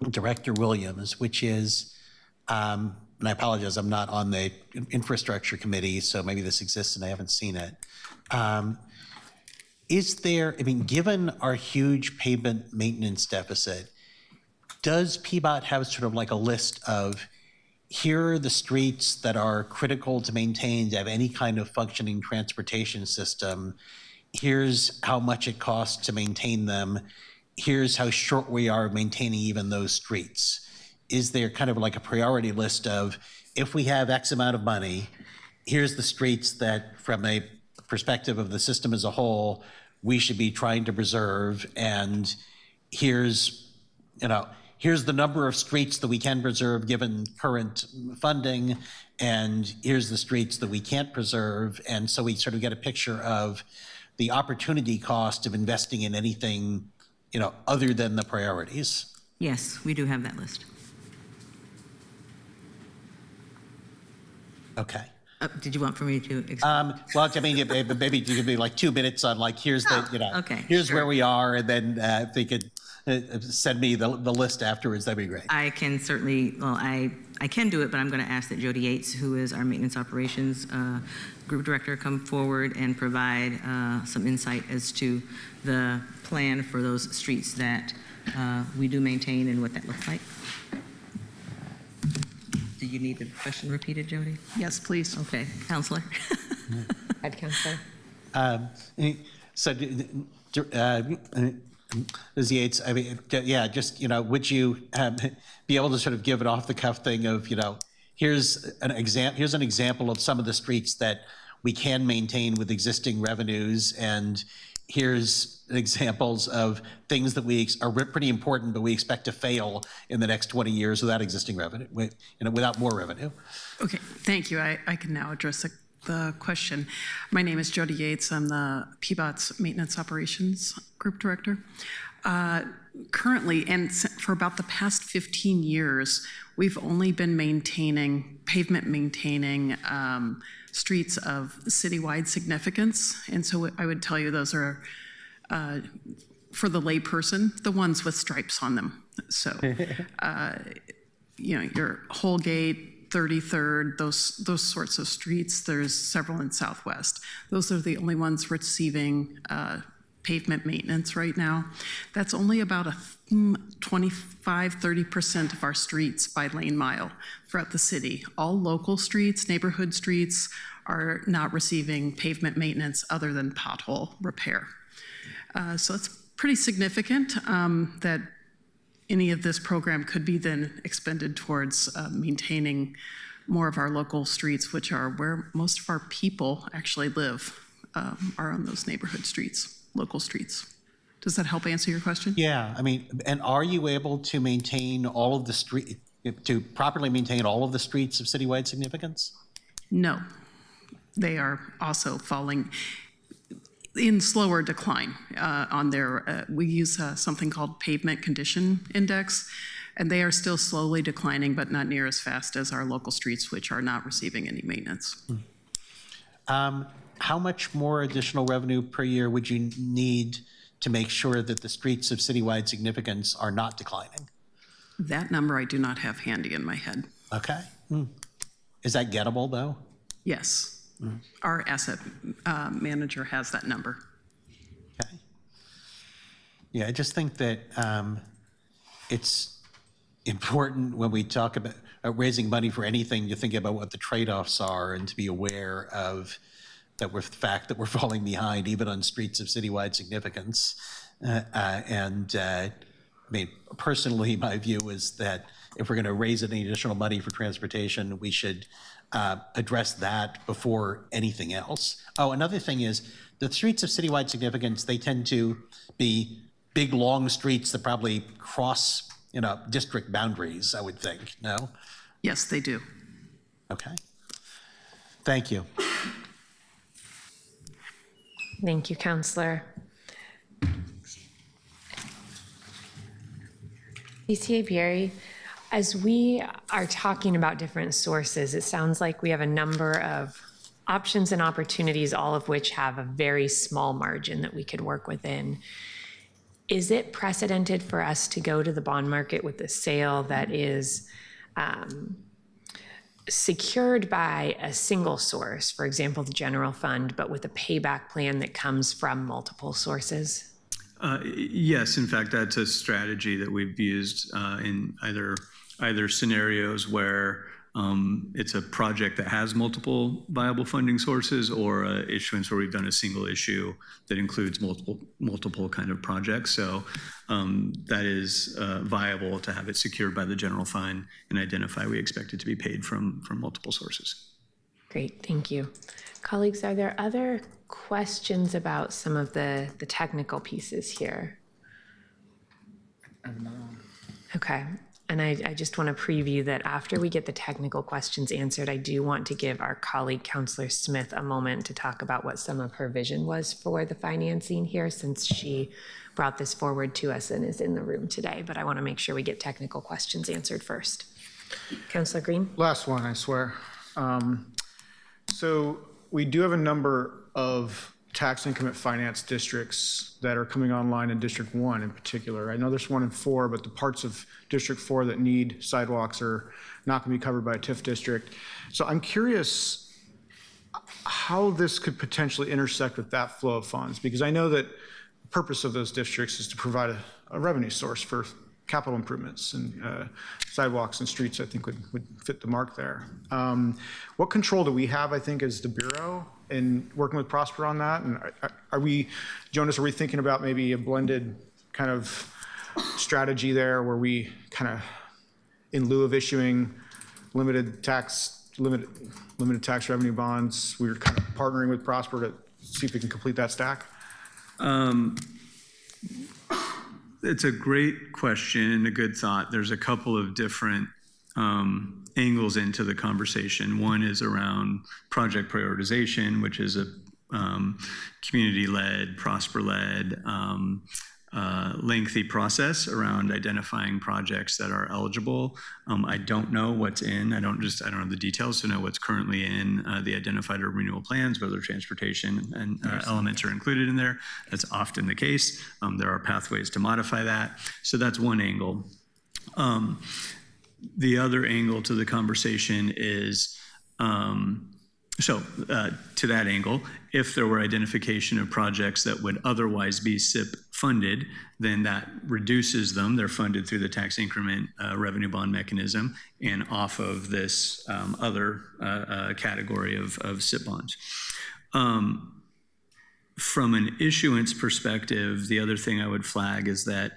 Director Williams, which is, and I apologize, I'm not on the infrastructure committee, so maybe this exists and I haven't seen it. Is there, I mean, given our huge pavement maintenance deficit, does PBOT have sort of like a list of, here are the streets that are critical to maintain, to have any kind of functioning transportation system? Here's how much it costs to maintain them. Here's how short we are maintaining even those streets. Is there kind of like a priority list of, if we have X amount of money, here's the streets that from a perspective of the system as a whole, we should be trying to preserve, and here's the number of streets that we can preserve given current funding, and here's the streets that we can't preserve, and so we sort of get a picture of the opportunity cost of investing in anything, other than the priorities. Yes, we do have that list. Okay. Did you want for me to explain? Well, I mean, maybe you could be like 2 minutes on like, here's the, okay, here's sure. where we are, and then if they could send me the list afterwards, that'd be great. I can certainly, well, I can do it, but I'm going to ask that Jody Yates, who is our maintenance operations group director, come forward and provide some insight as to the plan for those streets that we do maintain and what that looks like. Do you need the question repeated, Jody? Yes, please. Okay, Counselor. Head Counselor? So, Ms. Yates, I mean, yeah, just, would you be able to sort of give an off-the-cuff thing of, here's an example of some of the streets that we can maintain with existing revenues, and here's examples of things that are pretty important, but we expect to fail in the next 20 years without existing revenue, without more revenue. Okay, thank you. I can now address the question. My name is Jody Yates. I'm the PBOT's Maintenance Operations Group Director. Currently, and for about the past 15 years, we've only been maintaining streets of citywide significance. And so I would tell you those are, for the layperson, the ones with stripes on them. So, your Holgate, 33rd, those sorts of streets. There's several in Southwest. Those are the only ones receiving pavement maintenance right now. That's only about a 25-30% of our streets by lane mile throughout the city. All local streets, neighborhood streets, are not receiving pavement maintenance other than pothole repair. So it's pretty significant that any of this program could be then expended towards maintaining more of our local streets, which are where most of our people actually live, are on those neighborhood streets, local streets. Does that help answer your question? Yeah, I mean, and are you able to maintain all of the to properly maintain all of the streets of citywide significance? No. They are also falling in slower decline on their, we use something called pavement condition index, and they are still slowly declining, but not near as fast as our local streets, which are not receiving any maintenance. How much more additional revenue per year would you need to make sure that the streets of citywide significance are not declining? That number I do not have handy in my head. Okay. Is that gettable, though? Yes. Our asset manager has that number. Okay. Yeah, I just think that it's important when we talk about raising money for anything to think about what the trade-offs are and to be aware of the fact that we're falling behind even on streets of citywide significance. I mean, personally, my view is that if we're going to raise any additional money for transportation, we should address that before anything else. Oh, another thing is the streets of citywide significance, they tend to be big, long streets that probably cross, district boundaries, I would think, no? Yes, they do. Okay. Thank you. Thank you, Counselor. DCA Berry, as we are talking about different sources, it sounds like we have a number of options and opportunities, all of which have a very small margin that we could work within. Is it precedented for us to go to the bond market with a sale that is secured by a single source, for example, the general fund, but with a payback plan that comes from multiple sources? Yes, in fact, that's a strategy that we've used in either scenarios where it's a project that has multiple viable funding sources, or issuance where we've done a single issue that includes multiple kind of projects. So that is viable to have it secured by the general fund and identify we expect it to be paid from multiple sources. Great, thank you. Colleagues, are there other questions about some of the technical pieces here? Okay, and I just want to preview that after we get the technical questions answered, I do want to give our colleague, Counselor Smith, a moment to talk about what some of her vision was for the financing here, since she brought this forward to us and is in the room today. But I want to make sure we get technical questions answered first. Counselor Green? Last one, I swear. So we do have a number of tax increment finance districts that are coming online in District 1 in particular. I know there's 1 and 4, but the parts of District 4 that need sidewalks are not going to be covered by a TIF district. So I'm curious how this could potentially intersect with that flow of funds, because I know that the purpose of those districts is to provide a revenue source for capital improvements, and sidewalks and streets, I think, would fit the mark there. What control do we have, I think, as the Bureau in working with Prosper on that? And are we, Jonas, are we thinking about maybe a blended kind of strategy there where we kind of, in lieu of issuing limited tax revenue bonds, we're kind of partnering with Prosper to see if we can complete that stack? It's a great question and a good thought. There's a couple of different angles into the conversation. One is around project prioritization, which is a community-led, Prosper-led, lengthy process around identifying projects that are eligible. I don't know what's in. I don't know the details to know what's currently in the identified urban renewal plans, whether transportation and elements are included in there. That's often the case. There are pathways to modify that. So that's one angle. The other angle to the conversation is, to that angle, if there were identification of projects that would otherwise be SIP funded, then that reduces them. They're funded through the tax increment revenue bond mechanism and off of this other category of SIP bonds. From an issuance perspective, the other thing I would flag is that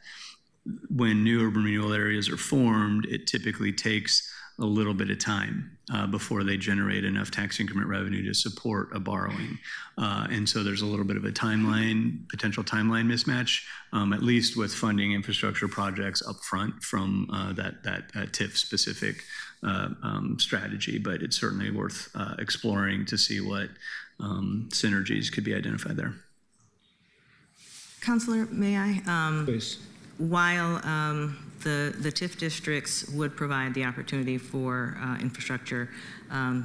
when new urban renewal areas are formed, it typically takes a little bit of time before they generate enough tax increment revenue to support a borrowing. And so there's a little bit of a potential timeline mismatch, at least with funding infrastructure projects upfront from that TIF specific strategy. But it's certainly worth exploring to see what synergies could be identified there. Counselor, may I? Please. While the TIF districts would provide the opportunity for infrastructure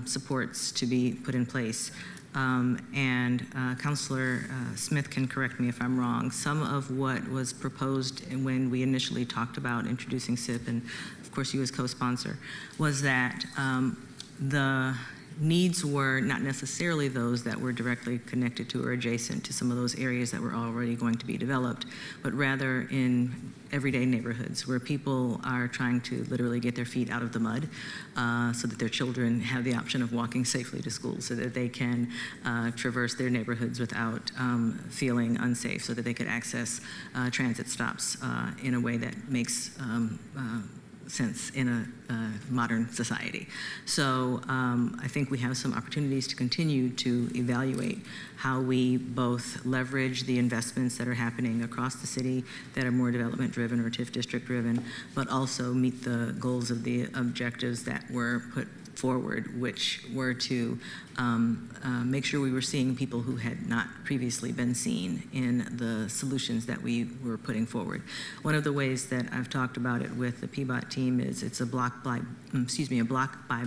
supports to be put in place, and Counselor Smith can correct me if I'm wrong, some of what was proposed when we initially talked about introducing SIP, and of course you as co-sponsor, was that the needs were not necessarily those that were directly connected to or adjacent to some of those areas that were already going to be developed, but rather in everyday neighborhoods where people are trying to literally get their feet out of the mud so that their children have the option of walking safely to school, so that they can traverse their neighborhoods without feeling unsafe, so that they could access transit stops in a way that makes sense in a modern society. So I think we have some opportunities to continue to evaluate how we both leverage the investments that are happening across the city that are more development driven or TIF district driven, but also meet the goals of the objectives that were put forward, which were to make sure we were seeing people who had not previously been seen in the solutions that we were putting forward. One of the ways that I've talked about it with the PBOT team is it's a block by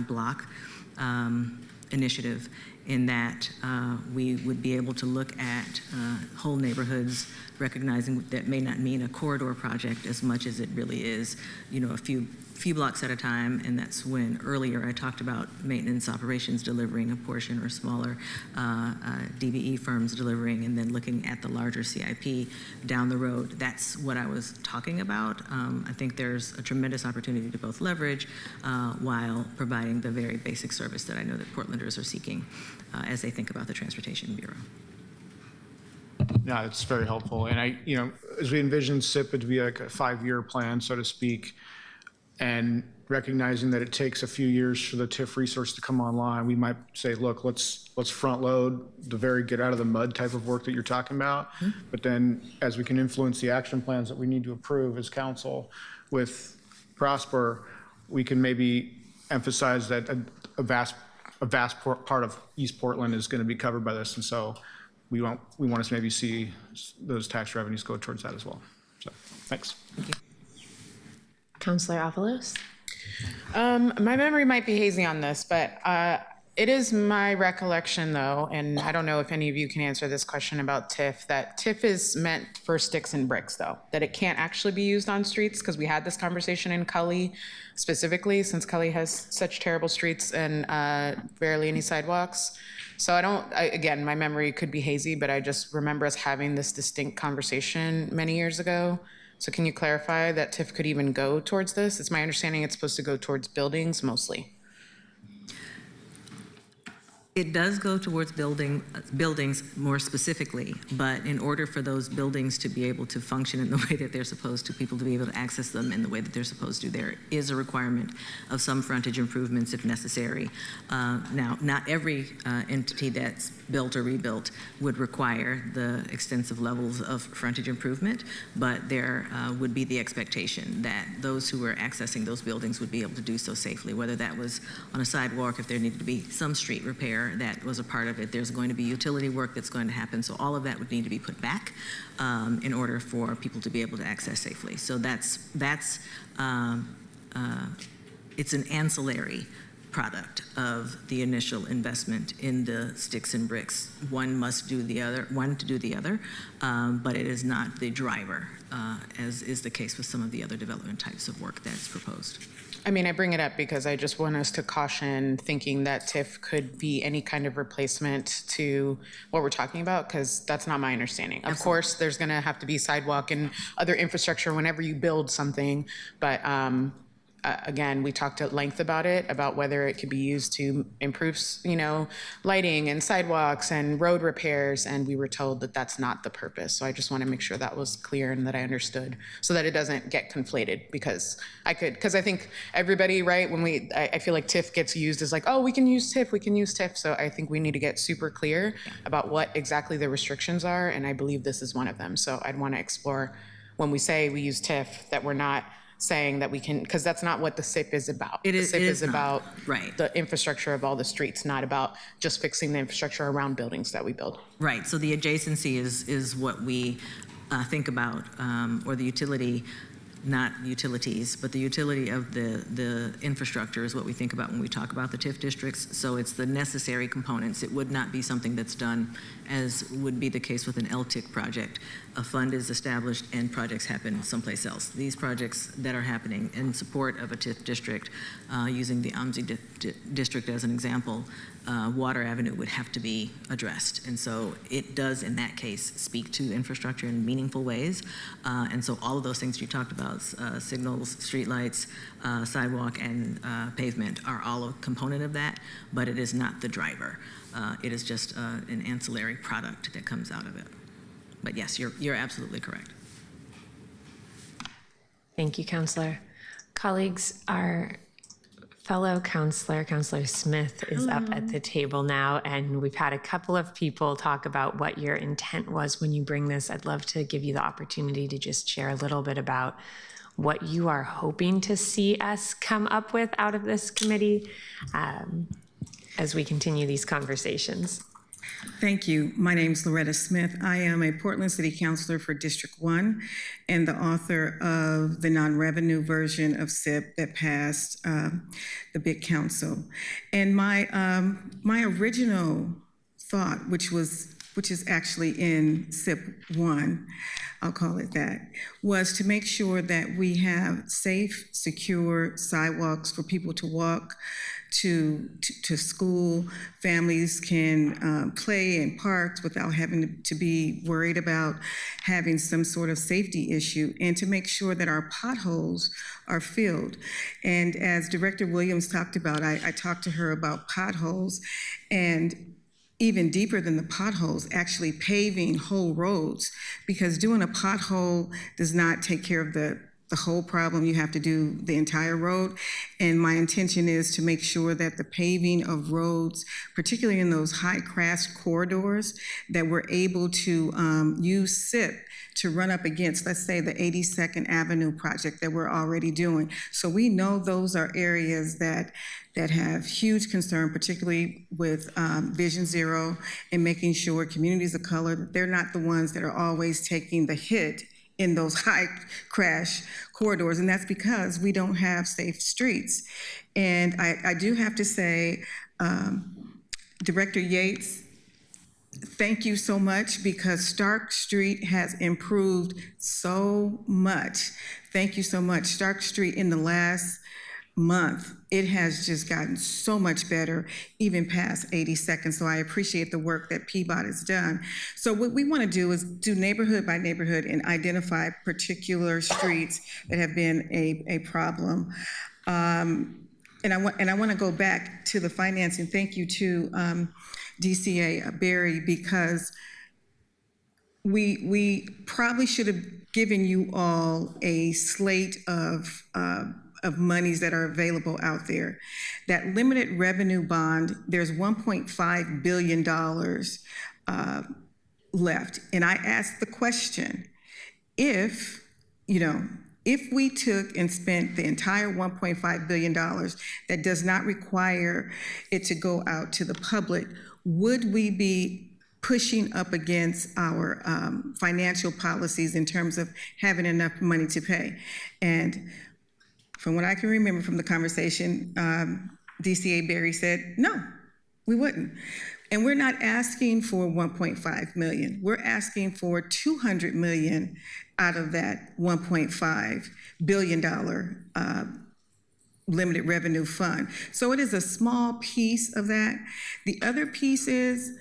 block initiative, in that we would be able to look at whole neighborhoods, recognizing that may not mean a corridor project as much as it really is, a few blocks at a time. And that's when earlier I talked about maintenance operations delivering a portion, or smaller DBE firms delivering, and then looking at the larger CIP down the road. That's what I was talking about. I think there's a tremendous opportunity to both leverage while providing the very basic service that I know that Portlanders are seeking as they think about the Transportation Bureau. No, it's very helpful. And as we envision SIP to be like a 5-year plan, so to speak, and recognizing that it takes a few years for the TIF resource to come online, we might say, look, let's front load the very get out of the mud type of work that you're talking about. Mm-hmm. But then as we can influence the action plans that we need to approve as council with Prosper, we can maybe emphasize that a vast part of East Portland is going to be covered by this. And so we want to maybe see those tax revenues go towards that as well. So thanks. Thank you. Counselor Avalos? My memory might be hazy on this, but it is my recollection, though, and I don't know if any of you can answer this question about TIF, that TIF is meant for sticks and bricks, though, that it can't actually be used on streets, because we had this conversation in Cully specifically, since Cully has such terrible streets and barely any sidewalks. So again, my memory could be hazy, but I just remember us having this distinct conversation many years ago. So can you clarify that TIF could even go towards this? It's my understanding it's supposed to go towards buildings mostly. It does go towards buildings more specifically, but in order for those buildings to be able to function in the way that they're supposed to, people to be able to access them in the way that they're supposed to, there is a requirement of some frontage improvements if necessary. Now, not every entity that's built or rebuilt would require the extensive levels of frontage improvement, but there would be the expectation that those who are accessing those buildings would be able to do so safely, whether that was on a sidewalk, if there needed to be some street repair that was a part of it. There's going to be utility work that's going to happen. So all of that would need to be put back in order for people to be able to access safely. So it's an ancillary product of the initial investment in the sticks and bricks. One to do the other, but it is not the driver, as is the case with some of the other development types of work that's proposed. I mean, I bring it up because I just want us to caution thinking that TIF could be any kind of replacement to what we're talking about, because that's not my understanding. Of course, there's going to have to be sidewalk and other infrastructure whenever you build something, but again, we talked at length about it, about whether it could be used to improve, lighting and sidewalks and road repairs, and we were told that that's not the purpose. So I just want to make sure that was clear and that I understood, so that it doesn't get conflated, because I think everybody, right, when I feel like TIF gets used as like, oh, we can use TIF. So I think we need to get super clear about what exactly the restrictions are, and I believe this is one of them. So I'd want to explore, when we say we use TIF, that we're not saying that we can, because that's not what the SIP is about. The SIP is about the infrastructure of all the streets, not about just fixing the infrastructure around buildings that we build. Right, so the adjacency is what we think about, or the utility, not utilities, but the utility of the infrastructure is what we think about when we talk about the TIF districts. So it's the necessary components. It would not be something that's done as would be the case with an LTIC project. A fund is established and projects happen someplace else. These projects that are happening in support of a TIF district, using the OMSI district as an example, Water Avenue would have to be addressed. And so it does, in that case, speak to infrastructure in meaningful ways. And so all of those things you talked about, signals, streetlights, sidewalk, and pavement are all a component of that, but it is not the driver. It is just an ancillary product that comes out of it. But yes, you're absolutely correct. Thank you, Councillor. Colleagues, our fellow Councillor Smith, is up at the table now, and we've had a couple of people talk about what your intent was when you bring this. I'd love to give you the opportunity to just share a little bit about what you are hoping to see us come up with out of this committee as we continue these conversations. Thank you. My name is Loretta Smith. I am a Portland City Councilor for District 1 and the author of the non-revenue version of SIP that passed the Big Council. And my original thought, which is actually in SIP 1, I'll call it that, was to make sure that we have safe, secure sidewalks for people to walk to school. Families can play in parks without having to be worried about having some sort of safety issue, and to make sure that our potholes are filled. And as Director Williams talked about, I talked to her about potholes, and even deeper than the potholes, actually paving whole roads, because doing a pothole does not take care of the whole problem. You have to do the entire road. And my intention is to make sure that the paving of roads, particularly in those high crash corridors, that we're able to use SIP to run up against, let's say, the 82nd Avenue project that we're already doing. So we know those are areas that have huge concern, particularly with Vision Zero, and making sure communities of color, they're not the ones that are always taking the hit in those high crash corridors, and that's because we don't have safe streets. And I do have to say, Director Yates, thank you so much, because Stark Street has improved so much. Thank you so much. Stark Street in the last month, it has just gotten so much better, even past 82nd. So I appreciate the work that PBOT has done. So what we want to do is do neighborhood by neighborhood and identify particular streets that have been a problem. And I want to go back to the financing. Thank you to DCA Barry, because we probably should have given you all a slate of monies that are available out there. That limited revenue bond, there's $1.5 billion left. And I asked the question, if we took and spent the entire $1.5 billion that does not require it to go out to the public, would we be pushing up against our financial policies in terms of having enough money to pay? And from what I can remember from the conversation, DCA Barry said, no, we wouldn't. And we're not asking for 1.5 million. We're asking for 200 million out of that $1.5 billion limited revenue fund. So it is a small piece of that. The other piece is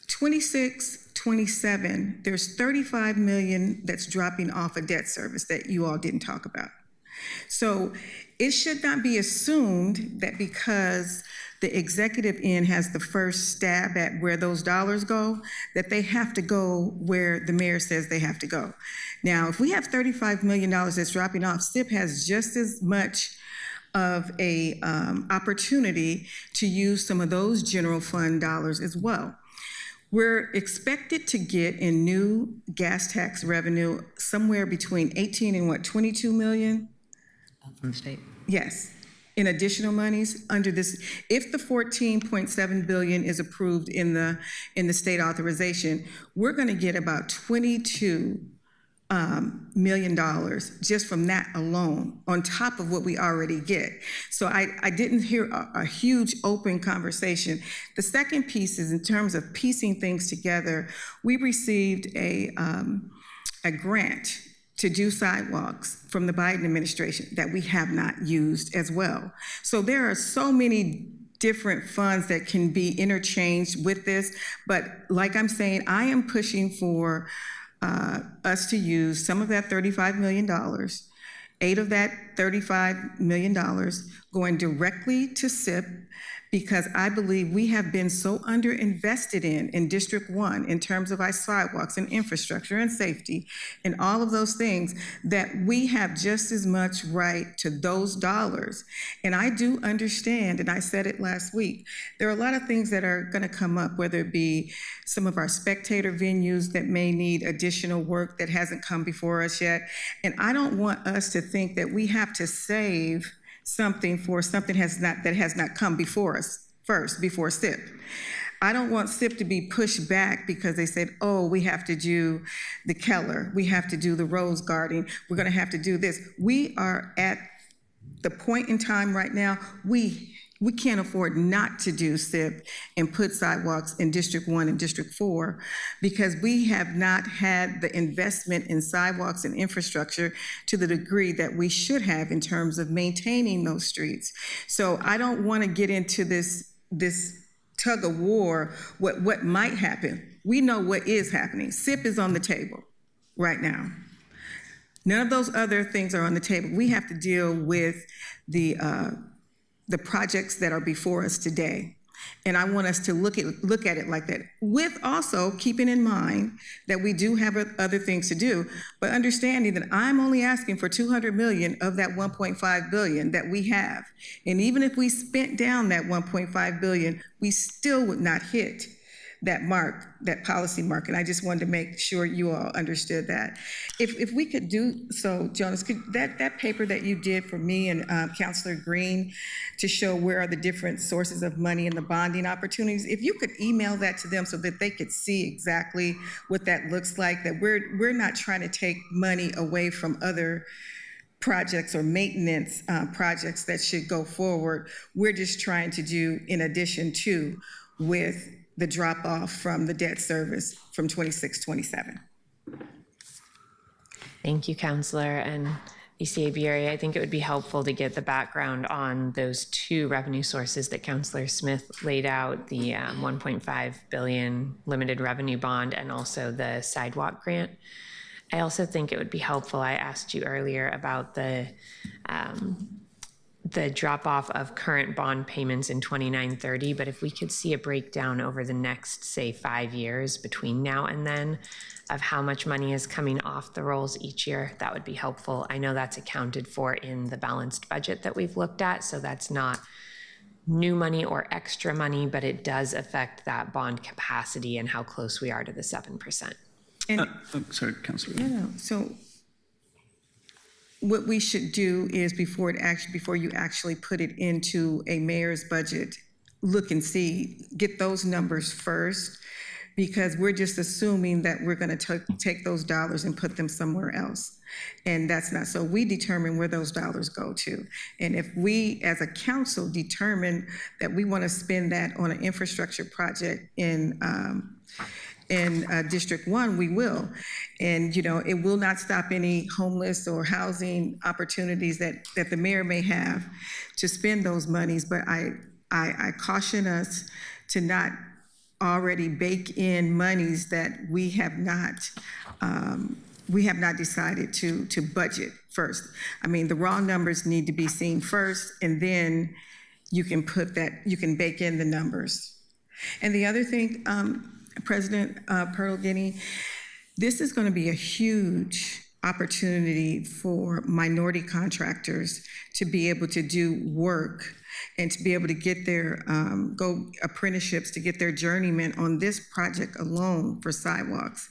26, 27, there's 35 million that's dropping off a debt service that you all didn't talk about. So it should not be assumed that because the executive end has the first stab at where those dollars go, that they have to go where the mayor says they have to go. Now, if we have $35 million that's dropping off, SIP has just as much of a opportunity to use some of those general fund dollars as well. We're expected to get in new gas tax revenue somewhere between 18 and 22 million? From the state. Yes, in additional monies under this. If the 14.7 billion is approved in the state authorization, we're going to get about $22 million just from that alone, on top of what we already get. So I didn't hear a huge open conversation. The second piece is in terms of piecing things together. We received a grant to do sidewalks from the Biden administration that we have not used as well. So there are so many different funds that can be interchanged with this, but like I'm saying, I am pushing for us to use some of that $35 million, 8 of that $35 million going directly to SIP, because I believe we have been so underinvested in District 1 in terms of our sidewalks and infrastructure and safety and all of those things, that we have just as much right to those dollars. And I do understand, and I said it last week, there are a lot of things that are going to come up, whether it be some of our spectator venues that may need additional work that hasn't come before us yet. And I don't want us to think that we have to save something for something that has not come before us first, before SIP. I don't want SIP to be pushed back because they said, oh, we have to do the Keller, we have to do the Rose Garden, we're gonna have to do this. We are at the point in time right now, we can't afford not to do SIP and put sidewalks in District 1 and District 4 because we have not had the investment in sidewalks and infrastructure to the degree that we should have in terms of maintaining those streets. So I don't want to get into this tug of war, what might happen. We know what is happening. SIP is on the table right now. None of those other things are on the table. We have to deal with the projects that are before us today. And I want us to look at it like that, with also keeping in mind that we do have other things to do, but understanding that I'm only asking for 200 million of that 1.5 billion that we have. And even if we spent down that 1.5 billion, we still would not hit that mark, that policy mark. And I just wanted to make sure you all understood that. If we could do so, Jonas, could that paper that you did for me and Councilor Green to show where are the different sources of money and the bonding opportunities, if you could email that to them so that they could see exactly what that looks like, that we're not trying to take money away from other projects or maintenance projects that should go forward. We're just trying to do in addition to with the drop off from the debt service from 26-27. Thank you, Councilor. And ECA Bieri, I think it would be helpful to get the background on those two revenue sources that Councilor Smith laid out, the 1.5 billion limited revenue bond and also the sidewalk grant. I also think it would be helpful, I asked you earlier about the drop off of current bond payments in 29-30, but if we could see a breakdown over the next, say, 5 years between now and then of how much money is coming off the rolls each year, that would be helpful. I know that's accounted for in the balanced budget that we've looked at, so that's not new money or extra money, but it does affect that bond capacity and how close we are to the 7%. And sorry, Councilor. no, so what we should do is before you actually put it into a mayor's budget, look and see, get those numbers first, because we're just assuming that we're going to take those dollars and put them somewhere else. And that's not, so we determine where those dollars go to. And if we as a council determine that we want to spend that on an infrastructure project in District 1, we will. And, you know, it will not stop any homeless or housing opportunities that the mayor may have to spend those monies. But I caution us to not already bake in monies that we have not we have not decided to budget first. I mean, the raw numbers need to be seen first, and then you can bake in the numbers. And the other thing, President Perlgini, this is going to be a huge opportunity for minority contractors to be able to do work and to be able to get their, go apprenticeships to get their journeyman on this project alone for sidewalks.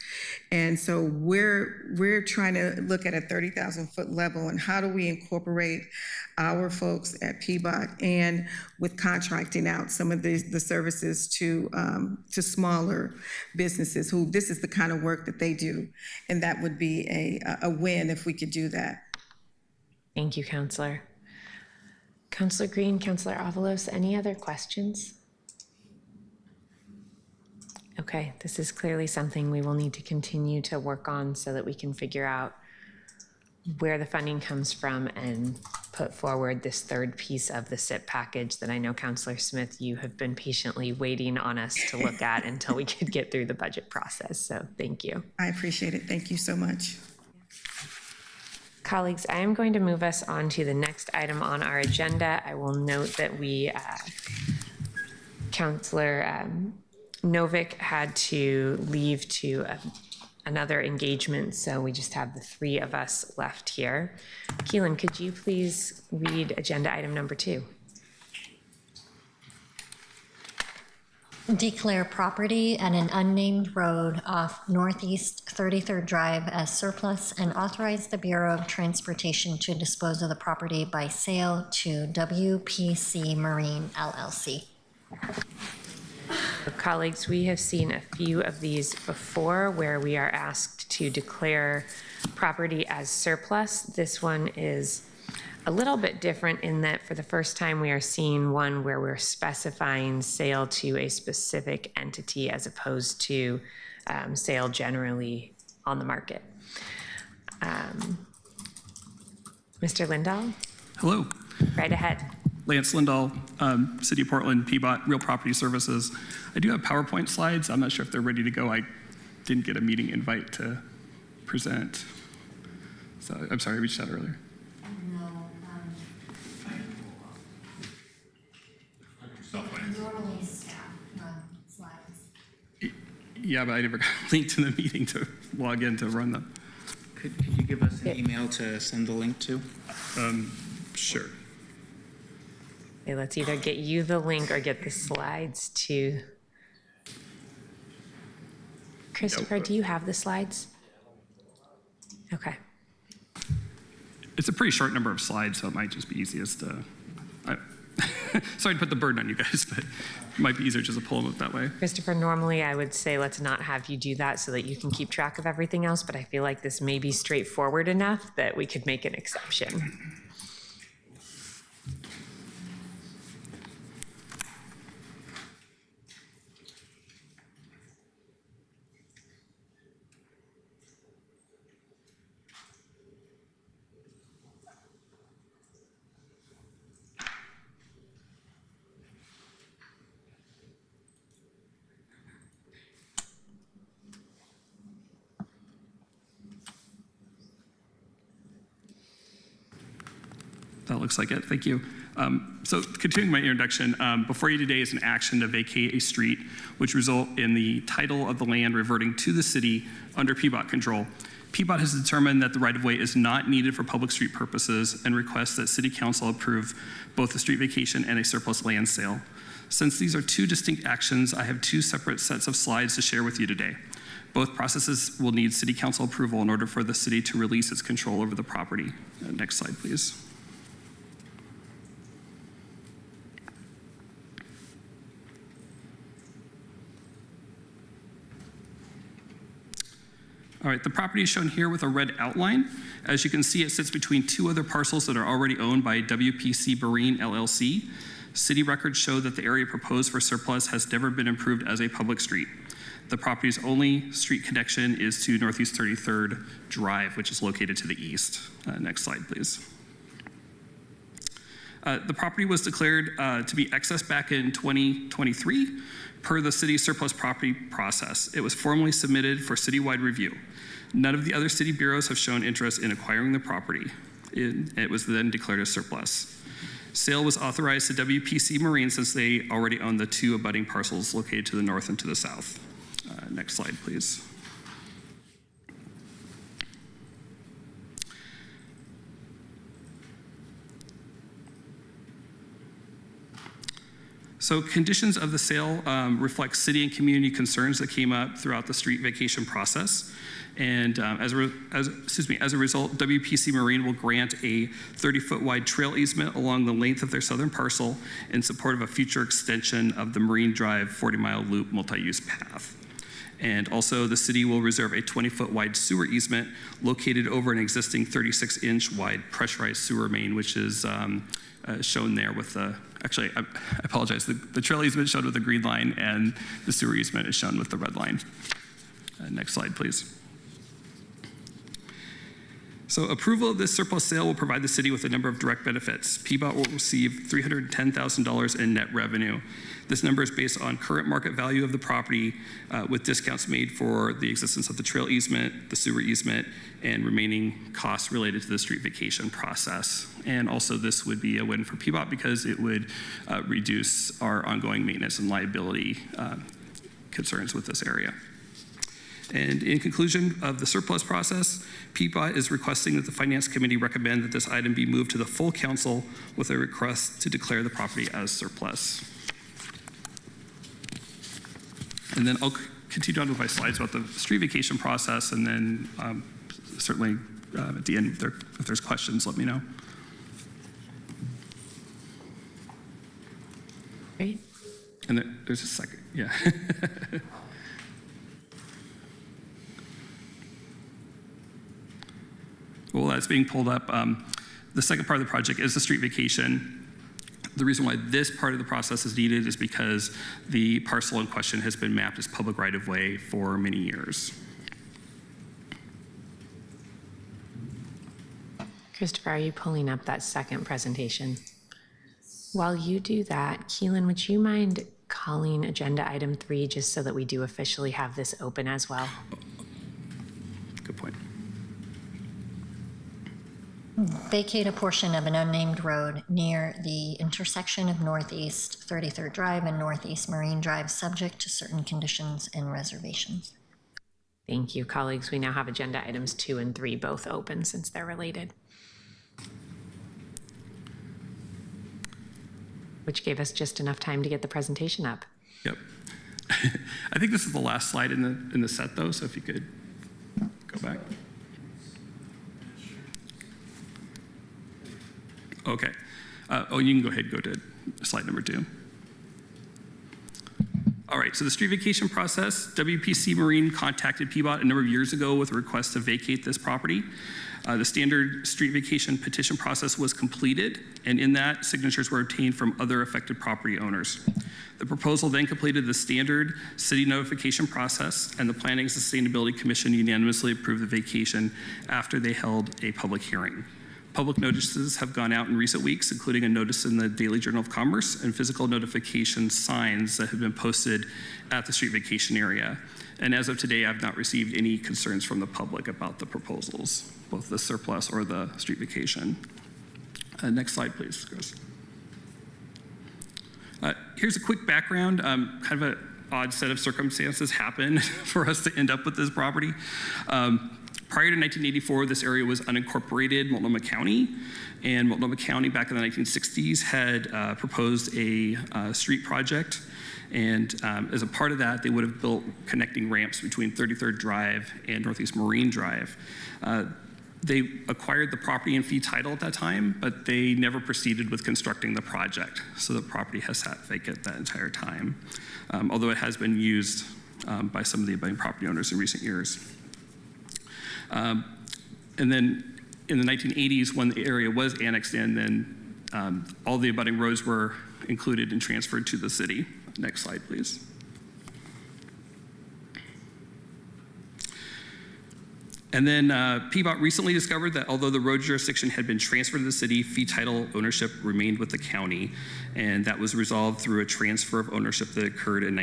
And so we're trying to look at a 30,000 foot level, and how do we incorporate our folks at PBOT and with contracting out some of the services to smaller businesses who this is the kind of work that they do. And that would be a win if we could do that. Thank you, Councilor. Councilor Green, Councilor Avalos, any other questions? Okay, this is clearly something we will need to continue to work on so that we can figure out where the funding comes from and put forward this third piece of the SIP package that I know, Councilor Smith, you have been patiently waiting on us to look at until we could get through the budget process. So thank you. I appreciate it. Thank you so much. Colleagues, I am going to move us on to the next item on our agenda. I will note that we, Councilor Novick had to leave to another engagement, so we just have the three of us left here. Keelan, could you please read agenda item number 2? Declare property at an unnamed road off Northeast 33rd Drive as surplus and authorize the Bureau of Transportation to dispose of the property by sale to WPC Marine LLC. Colleagues, we have seen a few of these before where we are asked to declare property as surplus. This one is a little bit different in that for the first time we are seeing one where we're specifying sale to a specific entity as opposed to sale generally on the market. Mr. Lindahl? Hello. Right ahead. Lance Lindahl, City of Portland, PBOT, Real Property Services. I do have PowerPoint slides. I'm not sure if they're ready to go. I didn't get a meeting invite to present. So I'm sorry, I reached out earlier. Normally staff slides. Yeah, but I never got a link to the meeting to log in to run them. Could you give us an email to send the link to? Sure. Okay, let's either get you the link or get the slides to. Christopher, do you have the slides? Okay. It's a pretty short number of slides, so it might just be easiest to. Sorry to put the burden on you guys, but it might be easier just to pull them up that way. Christopher, normally I would say let's not have you do that so that you can keep track of everything else, but I feel like this may be straightforward enough that we could make an exception. That looks like it. Thank you. So continuing my introduction, before you today is an action to vacate a street, which result in the title of the land reverting to the city under PBOT control. PBOT has determined that the right-of-way is not needed for public street purposes and requests that City Council approve both the street vacation and a surplus land sale. Since these are two distinct actions, I have two separate sets of slides to share with you today. Both processes will need City Council approval in order for the city to release its control over the property. Next slide, please. All right, the property is shown here with a red outline. As you can see, it sits between two other parcels that are already owned by WPC Marine LLC. City records show that the area proposed for surplus has never been improved as a public street. The property's only street connection is to Northeast 33rd Drive, which is located to the east. Next slide, please. The property was declared to be excess back in 2023 per the city's surplus property process. It was formally submitted for citywide review. None of the other city bureaus have shown interest in acquiring the property. It was then declared a surplus. Sale was authorized to WPC Marine since they already own the 2 abutting parcels located to the north and to the south. Next slide, please. So conditions of the sale reflect city and community concerns that came up throughout the street vacation process. And as a result, WPC Marine will grant a 30-foot wide trail easement along the length of their southern parcel in support of a future extension of the Marine Drive 40-mile loop multi-use path. And also the city will reserve a 20-foot wide sewer easement located over an existing 36-inch wide pressurized sewer main, which is shown there with the, actually, I apologize, the trail easement is shown with the green line and the sewer easement is shown with the red line. Next slide, please. So approval of this surplus sale will provide the city with a number of direct benefits. PBOT will receive $310,000 in net revenue. This number is based on current market value of the property with discounts made for the existence of the trail easement, the sewer easement, and remaining costs related to the street vacation process. And also this would be a win for PBOT because it would reduce our ongoing maintenance and liability concerns with this area. And in conclusion of the surplus process, PBOT is requesting that the Finance Committee recommend that this item be moved to the full council with a request to declare the property as surplus. And then I'll continue on with my slides about the street vacation process, and then certainly at the end, if there's questions, let me know. Great. And there's a second, yeah. Well, that's being pulled up. The second part of the project is the street vacation. The reason why this part of the process is needed is because the parcel in question has been mapped as public right-of-way for many years. Christopher, are you pulling up that second presentation? While you do that, Keelan, would you mind calling agenda item 3 just so that we do officially have this open as well? Good point. Vacate a portion of an unnamed road near the intersection of Northeast 33rd Drive and Northeast Marine Drive, subject to certain conditions and reservations. Thank you, colleagues. We now have agenda items 2 and 3 both open since they're related, which gave us just enough time to get the presentation up. Yep. I think this is the last slide in the set, though, so if you could go back. Okay. Oh, you can go ahead and go to slide number 2. All right, so the street vacation process, WPC Marine contacted PBOT a number of years ago with a request to vacate this property. The standard street vacation petition process was completed, and in that, signatures were obtained from other affected property owners. The proposal then completed the standard city notification process, and the Planning and Sustainability Commission unanimously approved the vacation after they held a public hearing. Public notices have gone out in recent weeks, including a notice in the Daily Journal of Commerce and physical notification signs that have been posted at the street vacation area. And as of today, I've not received any concerns from the public about the proposals, both the surplus or the street vacation. Next slide, please, Chris. Here's a quick background. Kind of an odd set of circumstances happened for us to end up with this property. Prior to 1984, this area was unincorporated Multnomah County, and Multnomah County back in the 1960s had proposed a street project, and as a part of that, they would have built connecting ramps between 33rd Drive and Northeast Marine Drive. They acquired the property in fee title at that time, but they never proceeded with constructing the project, so the property has sat vacant that entire time, although it has been used by some of the abutting property owners in recent years. And then in the 1980s, when the area was annexed in, then all the abutting roads were included and transferred to the city. Next slide, please. And then PBOT recently discovered that although the road jurisdiction had been transferred to the city, fee title ownership remained with the county, and that was resolved through a transfer of ownership that occurred in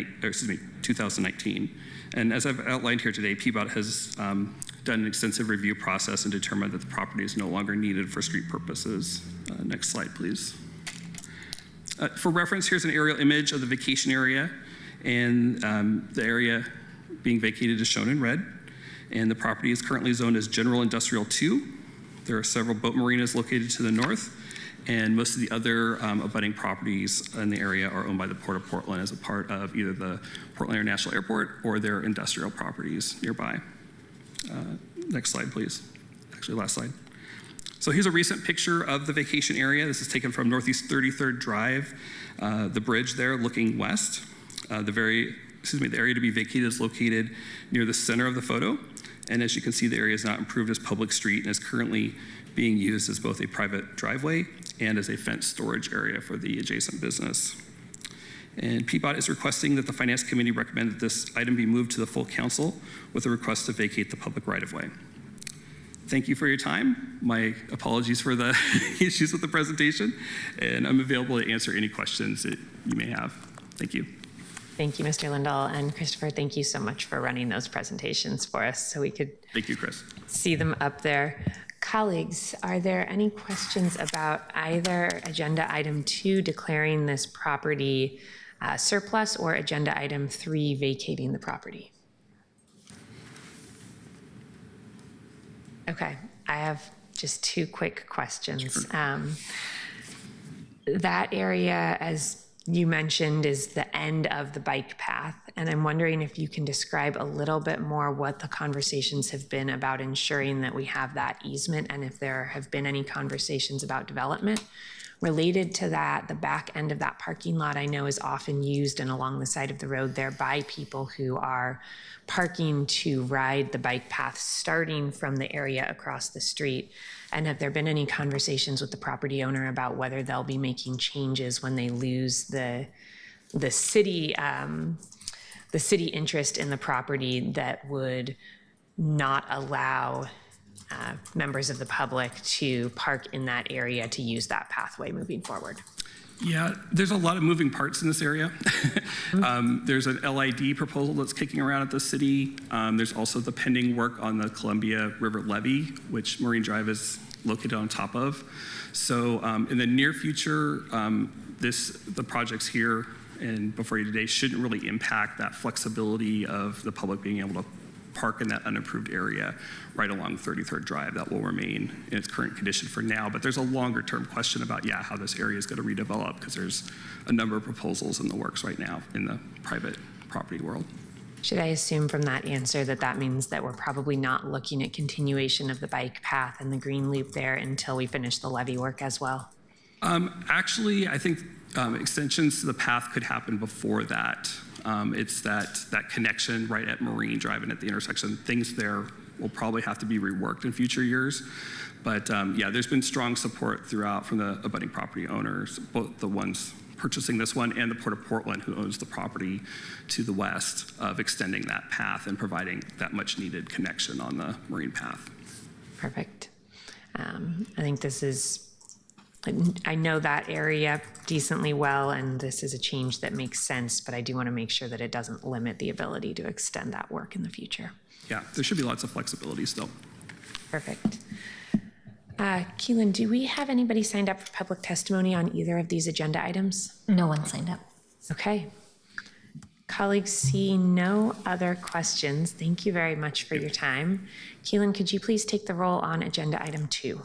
2019. And as I've outlined here today, PBOT has done an extensive review process and determined that the property is no longer needed for street purposes. Next slide, please. For reference, here's an aerial image of the vacation area, and the area being vacated is shown in red, and the property is currently zoned as General Industrial 2. There are several boat marinas located to the north, and most of the other abutting properties in the area are owned by the Port of Portland as a part of either the Portland International Airport or their industrial properties nearby. Next slide, please. Actually, last slide. So here's a recent picture of the vacation area. This is taken from Northeast 33rd Drive, the bridge there looking west. The area to be vacated is located near the center of the photo. And as you can see, the area is not improved as public street and is currently being used as both a private driveway and as a fenced storage area for the adjacent business. And PBOT is requesting that the Finance Committee recommend that this item be moved to the full council with a request to vacate the public right-of-way. Thank you for your time. My apologies for the issues with the presentation, and I'm available to answer any questions that you may have. Thank you. Thank you, Mr. Lindahl. And Christopher, thank you so much for running those presentations for us so we could Thank you, Chris. see them up there. Colleagues, are there any questions about either agenda item 2, declaring this property surplus, or agenda item 3, vacating the property? Okay, I have just 2 quick questions. That area, as you mentioned, is the end of the bike path, and I'm wondering if you can describe a little bit more what the conversations have been about ensuring that we have that easement, and if there have been any conversations about development. Related to that, the back end of that parking lot I know is often used and along the side of the road there by people who are parking to ride the bike path starting from the area across the street. And have there been any conversations with the property owner about whether they'll be making changes when they lose the city interest in the property that would not allow members of the public to park in that area to use that pathway moving forward? Yeah, there's a lot of moving parts in this area. There's an LID proposal that's kicking around at the city. There's also the pending work on the Columbia River levee, which Marine Drive is located on top of. So in the near future, the projects here and before you today shouldn't really impact that flexibility of the public being able to park in that unapproved area right along 33rd Drive. That will remain in its current condition for now, but there's a longer term question about, how this area is going to redevelop, because there's a number of proposals in the works right now in the private property world. Should I assume from that answer that that means that we're probably not looking at continuation of the bike path and the green loop there until we finish the levee work as well? Actually, I think extensions to the path could happen before that. It's that connection right at Marine Drive and at the intersection. Things there will probably have to be reworked in future years. But there's been strong support throughout from the abutting property owners, both the ones purchasing this one and the Port of Portland, who owns the property to the west, of extending that path and providing that much needed connection on the Marine path. Perfect. I think I know that area decently well, and this is a change that makes sense, but I do want to make sure that it doesn't limit the ability to extend that work in the future. Yeah, there should be lots of flexibility still. Perfect. Keelan, do we have anybody signed up for public testimony on either of these agenda items? No one signed up. Okay. Colleagues, see no other questions. Thank you very much for your time. Keelan, could you please take the roll on agenda item 2?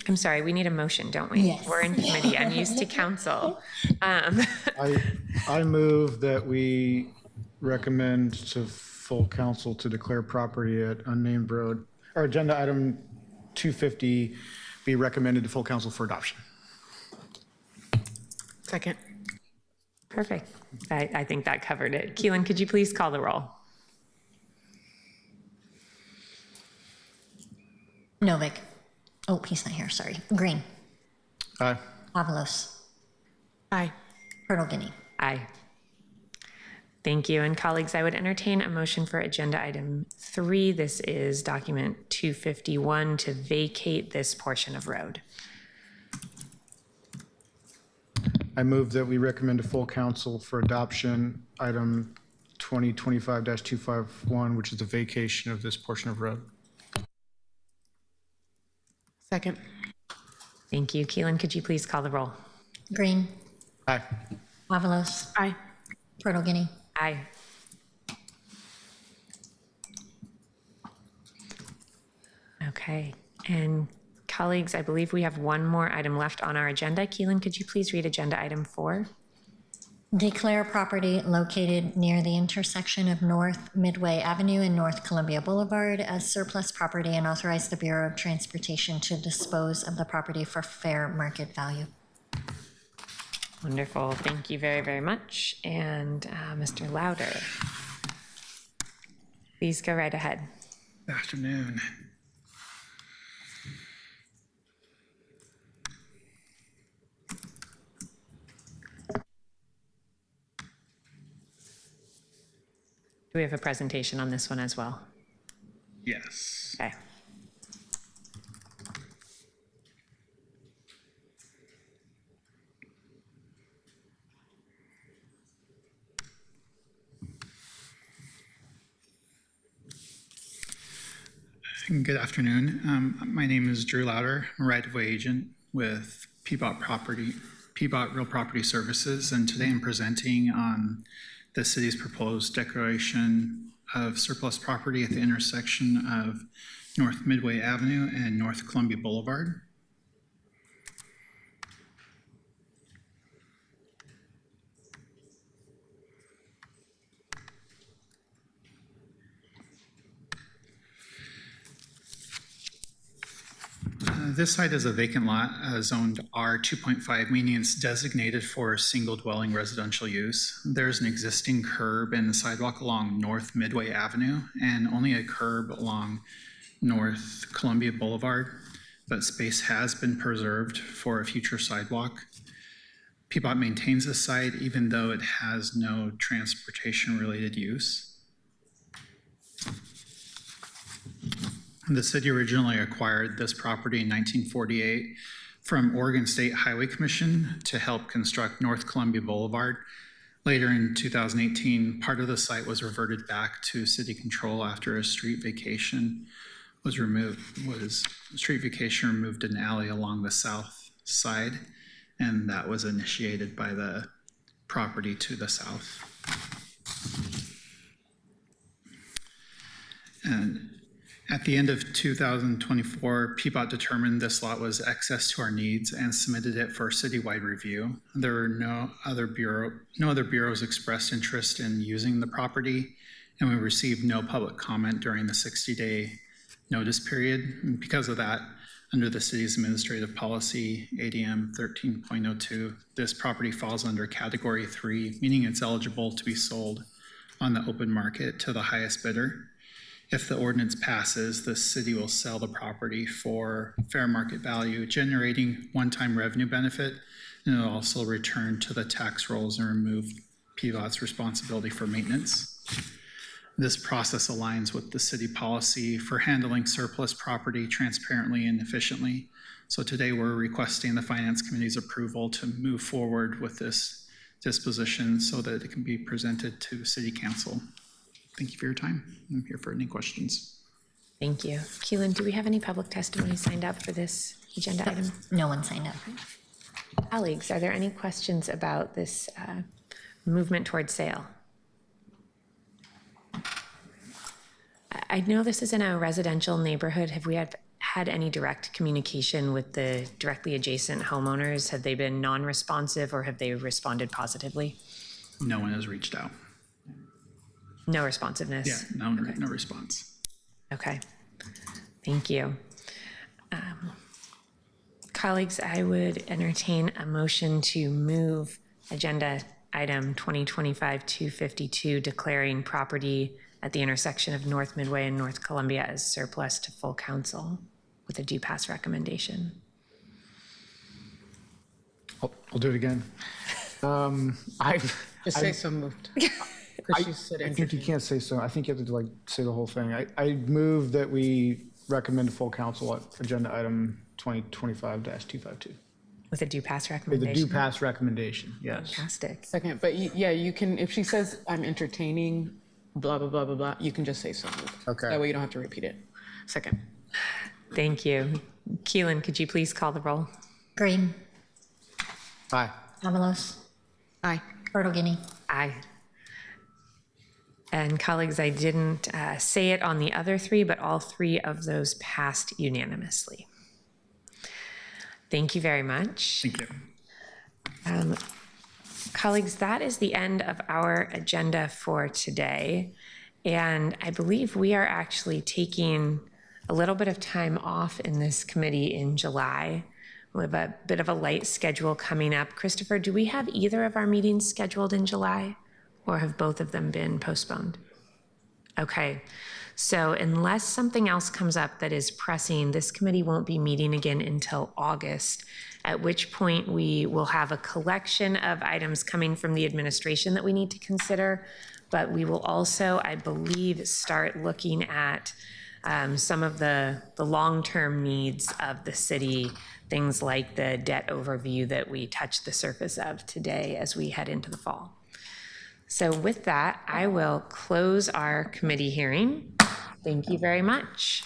I'm sorry, we need a motion, don't we? Yes. We're in committee. I'm used to council. I move that we recommend to full council to declare property at unnamed road, or agenda item 250 be recommended to full council for adoption. Second. Perfect. I think that covered it. Keelan, could you please call the roll? Novick. Oh, he's not here, sorry. Green. Aye. Avalos. Aye. Hurtle-Guiney. Aye. Thank you. And colleagues, I would entertain a motion for agenda item 3. This is document 251 to vacate this portion of road. I move that we recommend to full council for adoption item 2025-251, which is the vacation of this portion of road. Second. Thank you. Keelan, could you please call the roll? Green. Aye. Avalos. Aye. Portal Guinea. Aye. Okay, and colleagues, I believe we have one more item left on our agenda. Keelan, could you please read agenda item 4? Declare property located near the intersection of North Midway Avenue and North Columbia Boulevard as surplus property and authorize the Bureau of Transportation to dispose of the property for fair market value. Wonderful. Thank you very, very much. And Mr. Louder, please go right ahead. Good afternoon. Do we have a presentation on this one as well? Yes. Okay. Good afternoon. My name is Drew Louder. I'm a right-of-way agent with Peabot Real Property Services, and today I'm presenting on the city's proposed declaration of surplus property at the intersection of North Midway Avenue and North Columbia Boulevard. This site is a vacant lot zoned R2.5, meaning it's designated for single dwelling residential use. There's an existing curb and sidewalk along North Midway Avenue and only a curb along North Columbia Boulevard, but space has been preserved for a future sidewalk. Peabot maintains the site even though it has no transportation-related use. The city originally acquired this property in 1948 from Oregon State Highway Commission to help construct North Columbia Boulevard. Later in 2018, part of the site was reverted back to city control after a street vacation was removed. Street vacation removed an alley along the south side, and that was initiated by the property to the south. And at the end of 2024, Peabot determined this lot was excess to our needs and submitted it for citywide review. There were no other bureaus expressed interest in using the property, and we received no public comment during the 60-day notice period. And because of that, under the city's administrative policy, ADM 13.02, this property falls under Category 3, meaning it's eligible to be sold on the open market to the highest bidder. If the ordinance passes, the city will sell the property for fair market value, generating one-time revenue benefit, and it'll also return to the tax rolls and remove Peabot's responsibility for maintenance. This process aligns with the city policy for handling surplus property transparently and efficiently. So today we're requesting the Finance Committee's approval to move forward with this disposition so that it can be presented to City Council. Thank you for your time. I'm here for any questions. Thank you. Keelan, do we have any public testimony signed up for this agenda item? No one signed up. Colleagues, are there any questions about this movement towards sale? I know this is in a residential neighborhood. Have we had any direct communication with the directly adjacent homeowners? Have they been non-responsive or have they responded positively? No one has reached out. No responsiveness? Yeah, no response. Okay, thank you. Colleagues, I would entertain a motion to move agenda item 2025-252, declaring property at the intersection of North Midway and North Columbia as surplus to full council with a due pass recommendation. I'll do it again. Just say so moved. I think you can't say so. I think you have to say the whole thing. I move that we recommend to full council agenda item 2025-252. With a do pass With a recommendation. do pass recommendation, yes. Fantastic. Second, but yeah, you can, if she says I'm entertaining, blah, blah, blah, blah, blah, you can just say so moved. Okay. That way you don't have to repeat it. Second. Thank you. Keelan, could you please call the roll? Green, Aye. Avalos, Aye. Bertolini, Aye. And colleagues, I didn't say it on the other three, but all three of those passed unanimously. Thank you very much. Thank you. Colleagues, that is the end of our agenda for today. And I believe we are actually taking a little bit of time off in this committee in July. We have a bit of a light schedule coming up. Christopher, do we have either of our meetings scheduled in July, or have both of them been postponed? Okay, so unless something else comes up that is pressing, this committee won't be meeting again until August, at which point we will have a collection of items coming from the administration that we need to consider, but we will also, I believe, start looking at some of the long-term needs of the city, things like the debt overview that we touched the surface of today as we head into the fall. So with that, I will close our committee hearing. Thank you very much.